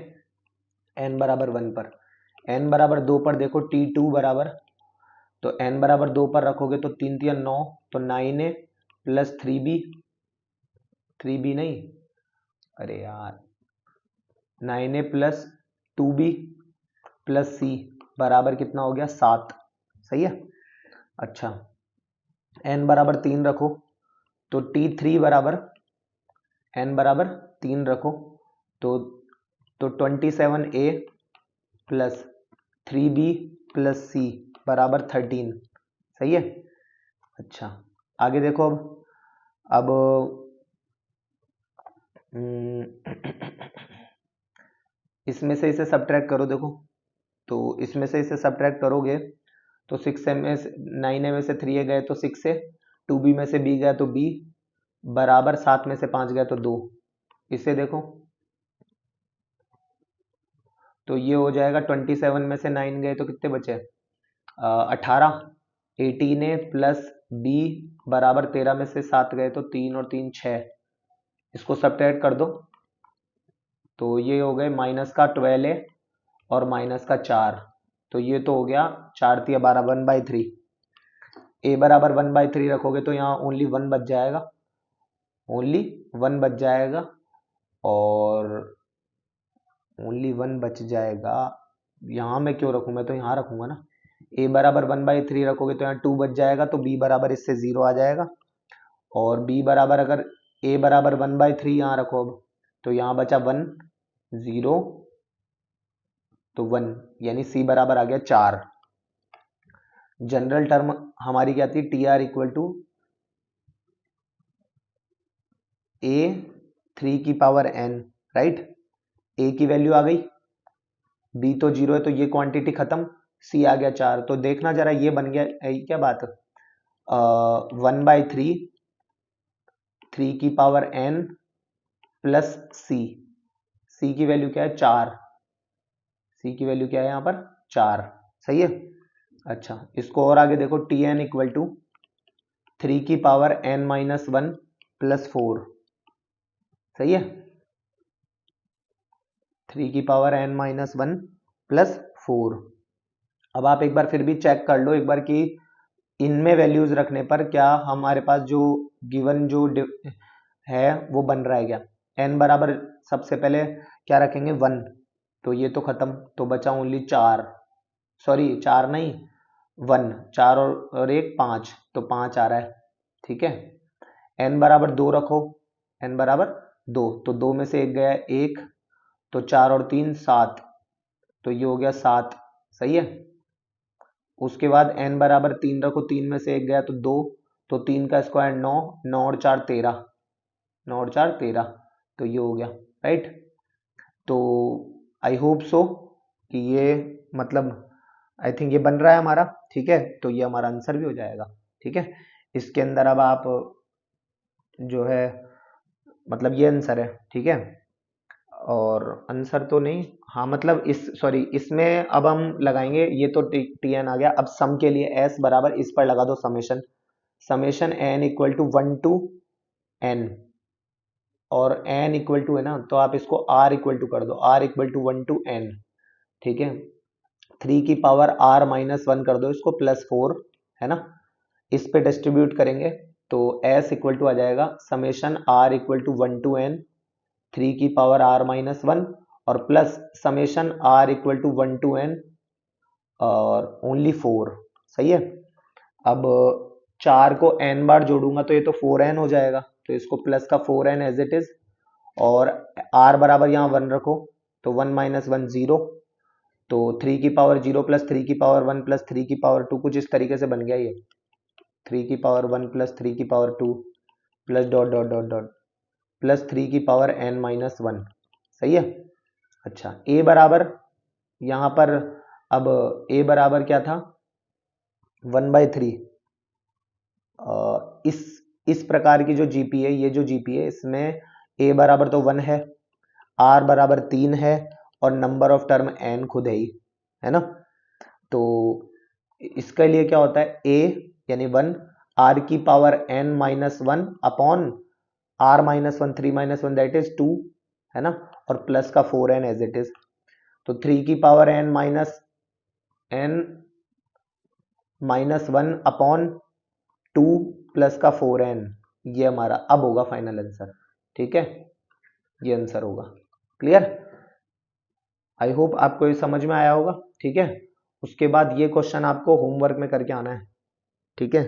एन बराबर 1 पर, एन बराबर 2 पर देखो टी टू बराबर, तो एन बराबर 2 पर रखोगे तो 3 3 9, तो 9 ए प्लस 3b, 3b नहीं, अरे यार, 9a प्लस 2b प्लस सी बराबर कितना हो गया, 7, सही है। अच्छा, एन बराबर 3 रखो, तो टी थ्री बराबर, एन बराबर 3 रखो, तो 27a प्लस 3b प्लस सी बराबर 13, सही है। अच्छा, आगे देखो, अब इसमें से इसे सब्ट्रैक्ट करो, देखो तो इसमें से इसे सब्ट्रैक्ट करोगे तो 6 में 9 में से 3 गए तो 6 है, 2b में से b गया तो b बराबर 7 में से 5 गया तो 2, इसे देखो तो ये हो जाएगा 27 में से 9 गए तो कितने बचे, 18, 18 प्लस b बराबर 13 में से 7 गए तो 3 और 3 6, इसको सब्ट्रैक्ट कर दो तो ये हो गए माइनस का 12 और माइनस का 4, तो ये तो हो गया 4 तिया 12, 1/3, ए बराबर 1/3 रखोगे तो यहाँ ओनली 1 बच जाएगा, ओनली 1 बच जाएगा, और ओनली 1 बच जाएगा, यहाँ मैं क्यों रखूँ, मैं तो यहाँ रखूंगा ना, ए बराबर 1/3 रखोगे तो यहाँ 2 बच जाएगा, तो बी बराबर इससे 0 आ जाएगा, और बी बराबर अगर ए बराबर 1/3 यहाँ रखो अब, तो यहाँ बचा 1 0, तो 1, यानी सी बराबर आ गया 4। जनरल टर्म हमारी क्या थी, टी आर इक्वल टू ए 3 की पावर एन, राइट, ए की वैल्यू आ गई, बी तो 0 है तो ये क्वांटिटी खत्म, सी आ गया 4, तो देखना जरा ये बन गया क्या बात, 1/3 3 की पावर एन प्लस सी, सी की वैल्यू क्या है 4, सी की वैल्यू क्या है यहाँ पर 4, सही है। अच्छा, इसको और आगे देखो, टी एन इक्वल टू 3 की पावर एन माइनस 1 प्लस 4, सही है, 3 की पावर एन माइनस 1 प्लस 4। अब आप एक बार फिर भी चेक कर लो एक बार कि इनमें वैल्यूज रखने पर क्या हमारे पास जो गिवन जो है वो बन रहा है क्या, एन बराबर सबसे पहले क्या रखेंगे 1, तो ये तो खत्म, तो बचा ओनली 4, सॉरी 4 नहीं 1, 4 और 1 5, तो 5 आ रहा है, ठीक है। एन बराबर 2 रखो, एन बराबर 2, तो 2 में से एक गया 1, तो 4 और 3 7, तो ये हो गया 7, सही है। उसके बाद n बराबर 3 रखो, 3 में से एक गया तो 2, तो 3 का स्क्वायर 9, 9 और 4 13, 9 और 4 13, तो ये हो गया, राइट। तो आई होप सो कि ये मतलब आई थिंक ये बन रहा है हमारा, ठीक है, तो ये हमारा आंसर भी हो जाएगा, ठीक है। इसके अंदर अब आप जो है मतलब ये आंसर है, ठीक है, और आंसर तो नहीं, हाँ मतलब इस सॉरी इसमें अब हम लगाएंगे, ये तो टी एन आ गया, अब सम के लिए एस बराबर इस पर लगा दो summation, summation n equal to 1 to n, और n इक्वल टू है ना, तो आप इसको r इक्वल टू कर दो, r equal to 1 to n, ठीक है। 3 की पावर r माइनस 1 कर दो इसको, प्लस 4 है ना, इस पे डिस्ट्रीब्यूट करेंगे तो s इक्वल टू आ जाएगा summation r equal to 1 to n 3 की पावर r माइनस 1 और plus summation r equal to 1 to n और ओनली 4। सही है। अब 4 को n बार जोड़ूंगा तो ये तो 4n हो जाएगा, तो इसको प्लस का 4n एज इट इज, और r बराबर यहाँ 1 रखो, तो 1 माइनस 1 0, तो 3 की पावर 0 प्लस 3 की पावर 1 प्लस 3 की पावर 2 कुछ इस तरीके से बन गया ये, 3 की पावर 1 प्लस 3 की power 2 plus dot dot dot dot plus 3 की पावर n माइनस 1। सही है। अच्छा a बराबर यहाँ पर, अब a बराबर क्या था 1/3। इस प्रकार की जो जीपी है, ये जो जीपी है इसमें a बराबर तो 1 है, r बराबर 3 है और नंबर ऑफ टर्म n खुद है ना। तो इसके लिए क्या होता है a यानी 1 r की power n minus 1 upon r minus 1 3 minus 1 that is 2 है ना, और प्लस का 4n एज इट इज, तो 3 की power n minus 1 upon 2 plus का 4n, ये हमारा अब होगा फाइनल आंसर। ठीक है, ये आंसर होगा। क्लियर, आई होप आपको ये समझ में आया होगा। ठीक है, उसके बाद ये क्वेश्चन आपको होमवर्क में करके आना है। ठीक है,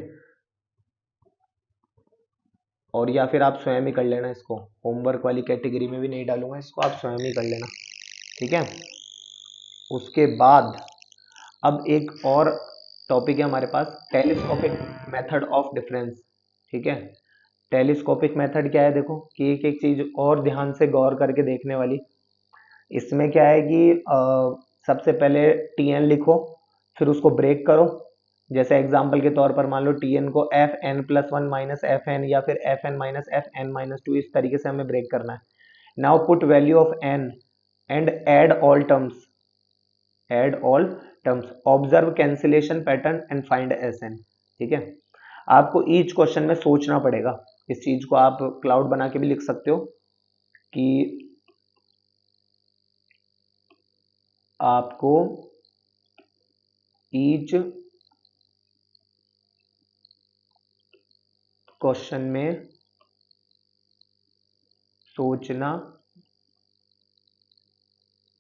और या फिर आप स्वयं ही कर लेना इसको, होमवर्क वाली कैटेगरी में भी नहीं डालूंगा इसको, आप स्वयं ही कर लेना। ठीक है, उसके बाद अब एक और टॉपिक है हमारे पास, टेलीस्कोपिक मेथड ऑफ डिफरेंस। ठीक है, टेलीस्कोपिक मेथड क्या है, देखो कि एक एक चीज और ध्यान से गौर करके देखने वाली। इसमें क्या है कि सबसे पहले Tn लिखो, फिर उसको ब्रेक करो। जैसे एग्जांपल के तौर पर मान लो Tn को Fn प्लस 1 माइनस Fn या फिर Fn माइनस Fn माइनस 2, इस तरीके से हमें ब्रेक करना है। Now put value of n and add all terms, observe cancellation pattern and find Sn। ठीक है, आपको ईच क्वेश्चन में सोचना पड़ेगा। इस चीज को आप क्लाउड बना के भी लिख सकते हो कि आपको ईच क्वेश्चन में सोचना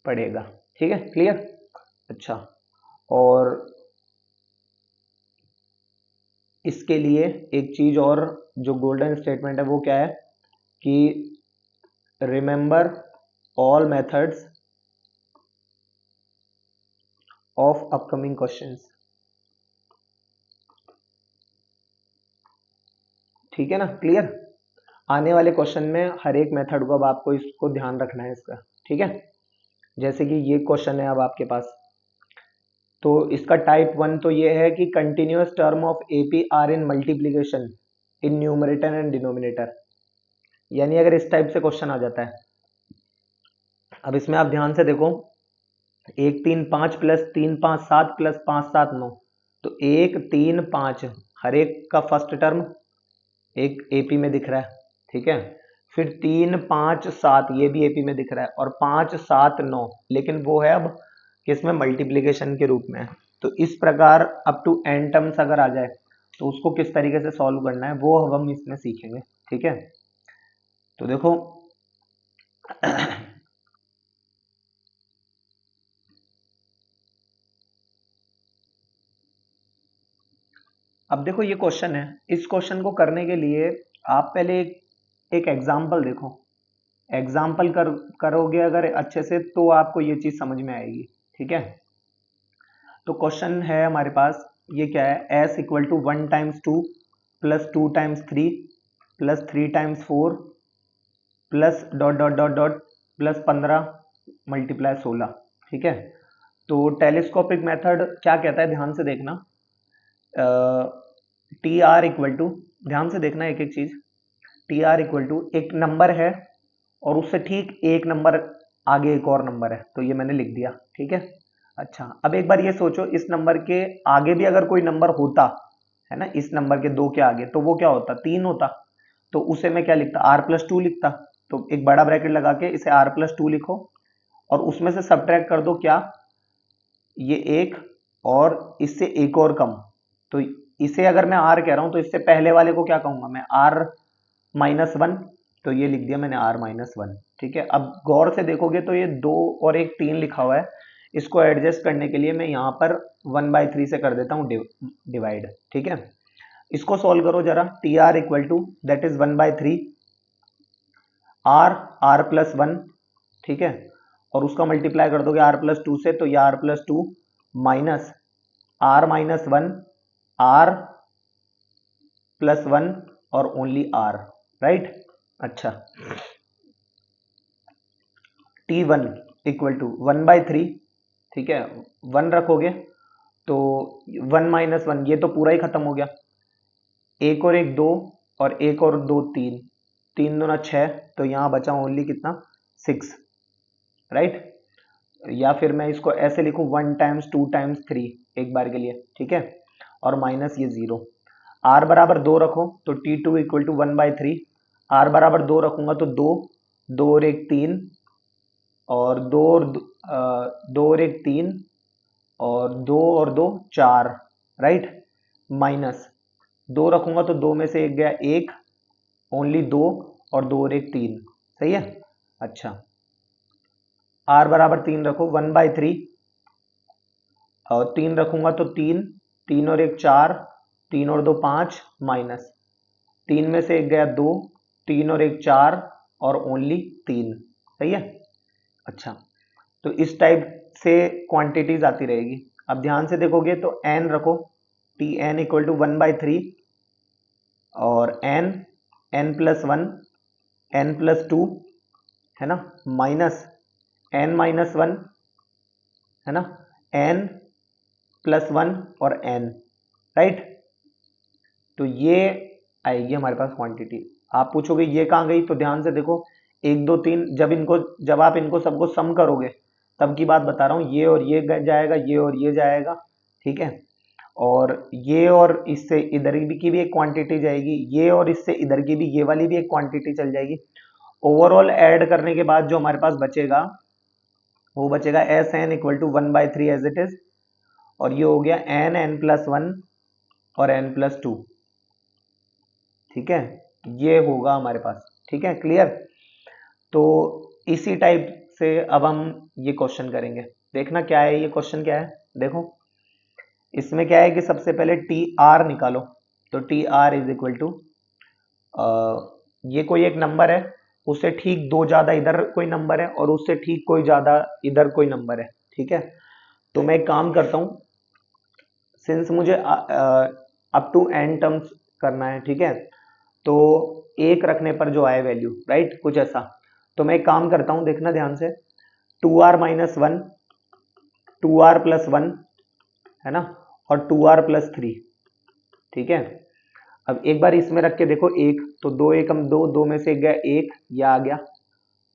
पड़ेगा। ठीक है, क्लियर। अच्छा, और इसके लिए एक चीज और जो गोल्डन स्टेटमेंट है वो क्या है कि remember all methods of upcoming questions. ठीक है ना, क्लियर। आने वाले क्वेश्चन में हर एक मेथड को अब आपको इसको ध्यान रखना है इसका। ठीक है, जैसे कि ये क्वेश्चन है अब आपके पास, तो इसका टाइप 1 तो ये है कि continuous term of AP are in multiplication in numerator and denominator, यानी अगर इस टाइप से क्वेश्चन आ जाता है, अब इसमें आप ध्यान से देखो, 1 3 5 प्लस 3 5 7 प्लस 5 7 9, तो 1 3 5 हर एक का फर्स्ट टर्म एक एपी में दिख रहा है। ठीक है, फिर 3 5 7 ये भी एपी में दिख रहा है, और 5 7 9, लेकिन वो है अब किसमें, मल्टीप्लीकेशन के रूप में है। तो इस प्रकार अप टू एन टर्म्स अगर आ जाए तो उसको किस तरीके से सॉल्व करना है वो अब हम इसमें सीखेंगे। ठीक है, तो देखो अब देखो ये क्वेश्चन है, इस क्वेश्चन को करने के लिए आप पहले एक एग्जाम्पल देखो, एग्जाम्पल करोगे अगर अच्छे से तो आपको ये चीज समझ में आएगी। ठीक है, तो क्वेश्चन है हमारे पास, ये क्या है, s equal to 1 times 2 plus 2 times 3 plus 3 times 4 plus dot dot dot dot plus 15 multiply 16। ठीक है, तो टेलीस्कोपिक मेथड क्या कहता है, ध्यान से देखना, टी आर इक्वल टू, ध्यान से देखना एक एक चीज, टी आर इक्वल टू एक नंबर है और उससे ठीक एक नंबर आगे एक और नंबर है, तो ये मैंने लिख दिया। ठीक है, अच्छा अब एक बार ये सोचो, इस नंबर के आगे भी अगर कोई नंबर होता है ना, इस नंबर के 2 के आगे, तो वो क्या होता, 3 होता। तो उसे मैं क्या लिखता, r+2 लिखता। तो एक बड़ा ब्रैकेट लगा के इसे r+2 लिखो और उसमें से सब्ट्रैक्ट कर दो क्या, ये एक और इससे एक और कम। तो इसे अगर मैं r कह रहा हूं तो इससे पहले वाले को क्या कहूंगा मैं, r-1। तो ये लिख दिया मैंने r-1। ठीक है, अब गौर से देखोगे तो ये 2 और एक 3 लिखा हुआ है। इसको एडजस्ट करने के लिए मैं यहाँ पर 1/3 से कर देता हूँ डिवाइड। ठीक है, इसको सॉल्व करो जरा। T R equal to that is 1/3 r+1। ठीक है, और उसका मल्टीप्लाई कर दोगे r+2 से, तो ये r+2 माइनस r-1 r+1 और ओनली r, राइट। अच्छा, t1 इक्वल टू 1/3। ठीक है, 1 रखोगे तो 1-1 ये तो पूरा ही खत्म हो गया। एक और एक 2 और एक और 2 3, 3 दूना 6, तो यहाँ बचा ओनली कितना, 6, राइट। या फिर मैं इसको ऐसे लिखूं 1 टाइम्स 2 टाइम्स 3 एक बार के लिए। ठीक है, और माइनस ये 0। r बराबर 2 रखो तो t2 इक्वल टू 1/3। r बराबर 2 रखूंगा तो 2, 2 और एक 3 और 2 और एक 3 और 2 और 2 4, राइट। माइनस 2 रखूंगा तो 2 में से एक गया 1, ओनली 2 और 2 और एक 3, सही है। अच्छा, r बराबर 3 रखो 1/3 और 3 रखूंगा तो 3, 3 और एक 4, 3 और 2 5, माइनस 3 में से एक गया 2, 3 और एक 4 और ओनली 3, सही है। अच्छा, तो इस टाइप से क्वांटिटीज आती रहेगी। अब ध्यान से देखोगे तो n रखो, टी एन इक्वल टू 1/3 और n+1 n+2 है ना, माइनस n-1 है ना, n+1 और n, राइट। तो ये आएगी हमारे पास क्वांटिटी। आप पूछोगे ये कहाँ गई, तो ध्यान से देखो 1 2 3, जब आप इनको सबको सम करोगे तब की बात बता रहा हूँ, ये और ये जाएगा, ये और ये जाएगा। ठीक है, और ये और इससे इधर की भी एक क्वांटिटी जाएगी, ये और इससे इधर की भी, ये वाली भी एक क्वांटिटी चल जाएगी। ओवरऑल ऐड करने के बाद जो हमारे पास बचेगा वो बचेगा SN equal to 1/3 as it is, और ये हो गया n+1 और n+2। ठीक है, ये होगा हमारे पास। ठीक है, क्लियर। तो इसी टाइप से अब हम ये क्वेश्चन करेंगे। देखना क्या है, ये क्वेश्चन क्या है, देखो इसमें क्या है कि सबसे पहले टी आर निकालो। तो T R is equal to, ये कोई एक नंबर है, उससे ठीक 2 ज्यादा इधर कोई नंबर है और उससे ठीक कोई ज्यादा इधर कोई नंबर है। ठीक है, तो मैं एक काम करता हूं, सिंस मुझे अप टू n टर्म्स करना है। ठीक है, तो एक रखने पर जो आए वैल्यू, राइट, कुछ ऐसा। तो मैं एक काम करता हूं, देखना ध्यान से, 2r-1 2r+1 है ना, और 2r+3। ठीक है, अब एक बार इसमें रख के देखो एक, तो 2 एकम 2, 2 में से एक गया 1, यह आ गया,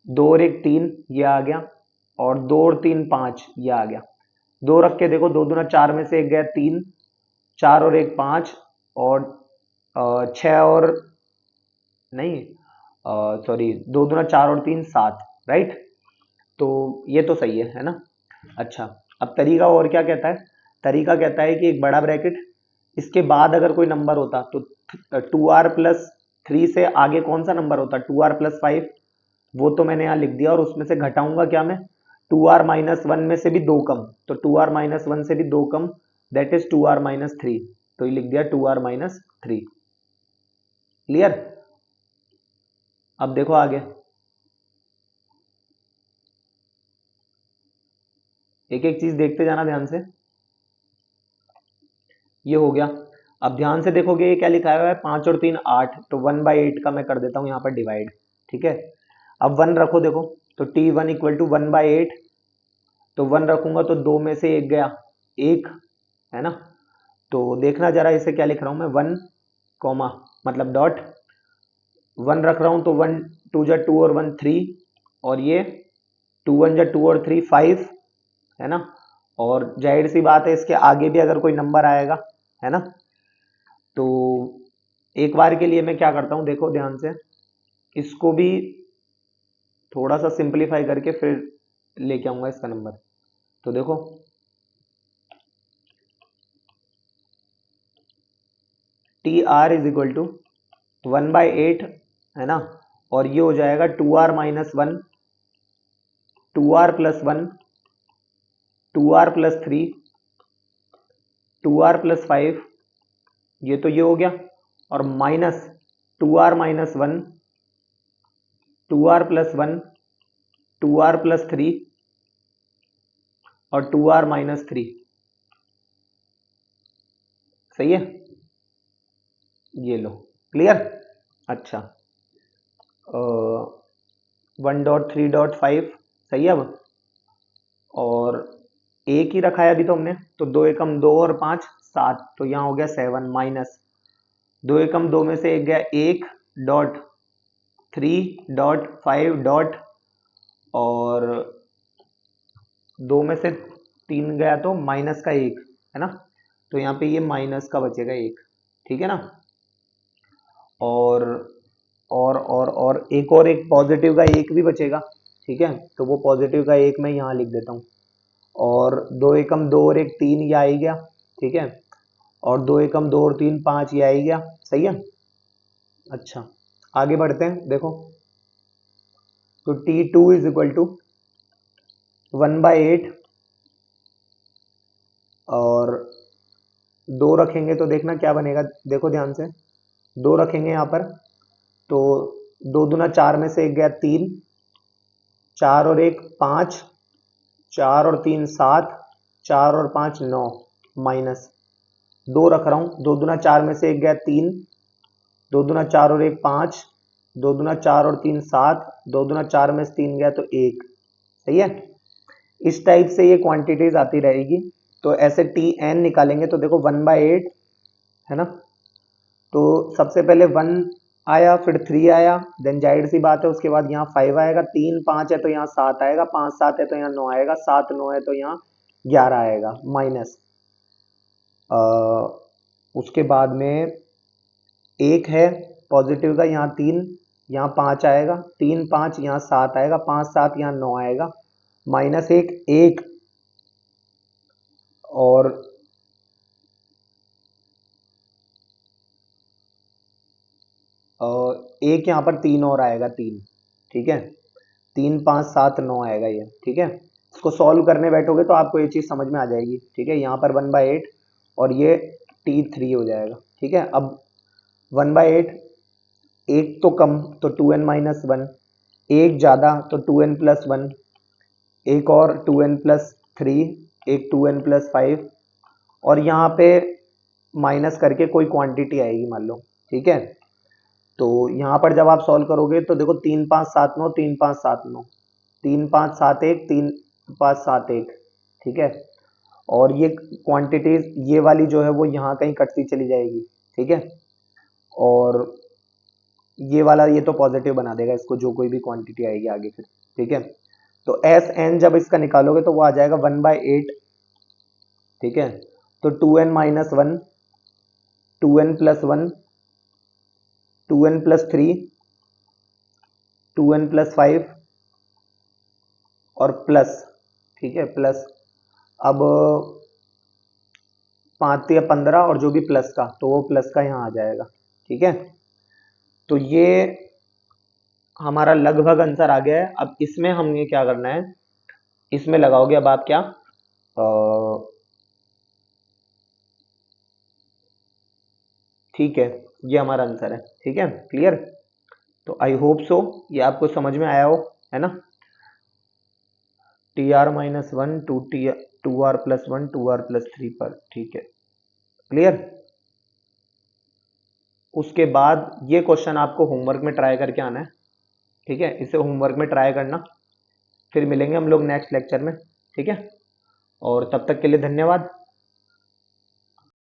2 और एक 3, यह आ गया, और 2 और 3 5, यह आ गया। 2 रख के देखो, 2 दूना 4 में से एक गया 3, 4 और एक 5, और 6 और नहीं, सॉरी, 2 दूना 4 और 3 7, राइट। तो ये तो सही है ना। अच्छा, अब तरीका और क्या कहता है, तरीका कहता है कि एक बड़ा ब्रैकेट, इसके बाद अगर कोई नंबर होता तो 2r+3 से आगे कौन सा नंबर होता, 2r+5, वो तो मैंने यहाँ लिख दिया, और उसमें से घटाऊंगा क्या मैं, 2r-1 में से भी 2 कम, तो 2r-1 से भी 2 कम, दैट इज 2r-3। तो ये लिख दिया 2r-3। क्लियर। अब देखो आगे, एक एक चीज देखते जाना ध्यान से। ये हो गया। अब ध्यान से देखोगे ये क्या लिखा हुआ है, 5 और 3 8, तो 1/8 का मैं कर देता हूं यहाँ पर डिवाइड। ठीक है, अब 1 रखो, देखो तो t1 इक्वल टू 1/8, तो 1 रखूंगा तो 2 में से एक गया 1, है ना। तो देखना जरा इसे क्या लिख रहा हूं मैं, 1 कॉमा मतलब डॉट, 1 रख रहा हूं तो 1 2 जा 2 और 1 3, और ये 2 1 जा 2 और 3 5, है ना। और जाहिर सी बात है इसके आगे भी अगर कोई नंबर आएगा, है ना, तो एक बार के लिए मैं क्या करता हूँ, देखो ध्यान से, इसको भी थोड़ा सा सिंपलीफाई करके फिर लेके आऊंगा इसका नंबर। तो देखो T R is equal to 1/8 है ना, और ये हो जाएगा 2r minus 1, 2r plus 1, 2r plus 3, 2r plus 5, ये तो ये हो गया, और minus 2r minus 1, 2r plus 1, 2r plus 3 और 2r माइनस 3। सही है, ये लो, क्लियर। अच्छा 1.3.5 सही है। अब और एक ही रखा है अभी तो हमने, तो 2 एकम 2 और 5 7, तो यहाँ हो गया 7 माइनस 2 एकम 2 में से एक गया 1.3.5 डॉट, और 2 में से 3 गया तो माइनस का 1 है ना, तो यहाँ पे ये माइनस का बचेगा 1, ठीक है ना। और एक पॉजिटिव का 1 भी बचेगा, ठीक है, तो वो पॉजिटिव का 1 मैं यहाँ लिख देता हूँ। और 2 एकम 2 और 1 3 ये आ ही गया, ठीक है, और 2 एकम 2 और 3 5 ये आ ही गया, सही है। अच्छा आगे बढ़ते हैं, देखो तो T2 इज इक्वल टू 1/8, और 2 रखेंगे तो देखना क्या बनेगा, देखो ध्यान से, 2 रखेंगे यहाँ पर, तो 2 दूना 4 में से एक गया 3, 4 और 1 5, 4 और 3 7, 4 और 5 9, माइनस 2 रख रहा हूँ, 2 दूना 4 में से एक गया 3, 2 दूना 4 और 1 5, 2 दूना 4 और 3 7, 2 दूना 4 में से 3 गया तो 1, सही है। इस टाइप से ये क्वांटिटीज आती रहेगी। तो ऐसे टी एन निकालेंगे तो देखो 1/8 है ना, तो सबसे पहले 1 आया, फिर 3 आया, देन जाहिर सी बात है उसके बाद यहाँ 5 आएगा, 3 5 है तो यहाँ 7 आएगा, 5 7 है तो यहाँ 9 आएगा, 7 9 है तो यहाँ 11 आएगा, माइनस उसके बाद में 1 है पॉजिटिव का, यहाँ 3, यहाँ 5 आएगा, 3 5 यहाँ 7 आएगा, 5 7 यहाँ 9 आएगा, माइनस 1 और एक यहाँ पर 3 और आएगा, 3, ठीक है, 3 5 7 9 आएगा ये, ठीक है। इसको सॉल्व करने बैठोगे तो आपको ये चीज़ समझ में आ जाएगी, ठीक है। यहाँ पर 1/8 और ये T3 हो जाएगा, ठीक है। अब 1/8, एक तो कम तो 2n माइनस 1, एक ज़्यादा तो 2n प्लस 1, एक और 2n प्लस 3, एक 2n प्लस 5, और यहाँ पे माइनस करके कोई क्वांटिटी आएगी मान लो, ठीक है। तो यहाँ पर जब आप सॉल्व करोगे तो देखो 3 5 7 9, 3 5 7 9, 3 5 7 1, 3 5 7 1, ठीक है। और ये क्वांटिटीज ये वाली जो है वो यहाँ कहीं कटती चली जाएगी, ठीक है। और ये वाला ये तो पॉजिटिव बना देगा इसको, जो कोई भी क्वांटिटी आएगी आगे फिर, ठीक है। तो एस एन जब इसका निकालोगे तो वो आ जाएगा 1/8, ठीक है। तो 2n minus 1, 2n plus 1, 2n plus 3, 2n plus 5 और प्लस, ठीक है, प्लस अब 5 या 15 और जो भी प्लस का तो वो प्लस का यहाँ आ जाएगा, ठीक है। तो ये हमारा लगभग आंसर आ गया है। अब इसमें हमें क्या करना है, इसमें लगाओगे अब आप क्या, ठीक है, ये हमारा आंसर है, ठीक है, क्लियर। तो आई होप सो ये आपको समझ में आया हो, है ना। T R minus 1 to R plus 1 2r plus 3 पर, ठीक है, क्लियर। उसके बाद ये क्वेश्चन आपको होमवर्क में ट्राई करके आना है, ठीक है, इसे होमवर्क में ट्राई करना। फिर मिलेंगे हम लोग नेक्स्ट लेक्चर में, ठीक है, और तब तक के लिए धन्यवाद।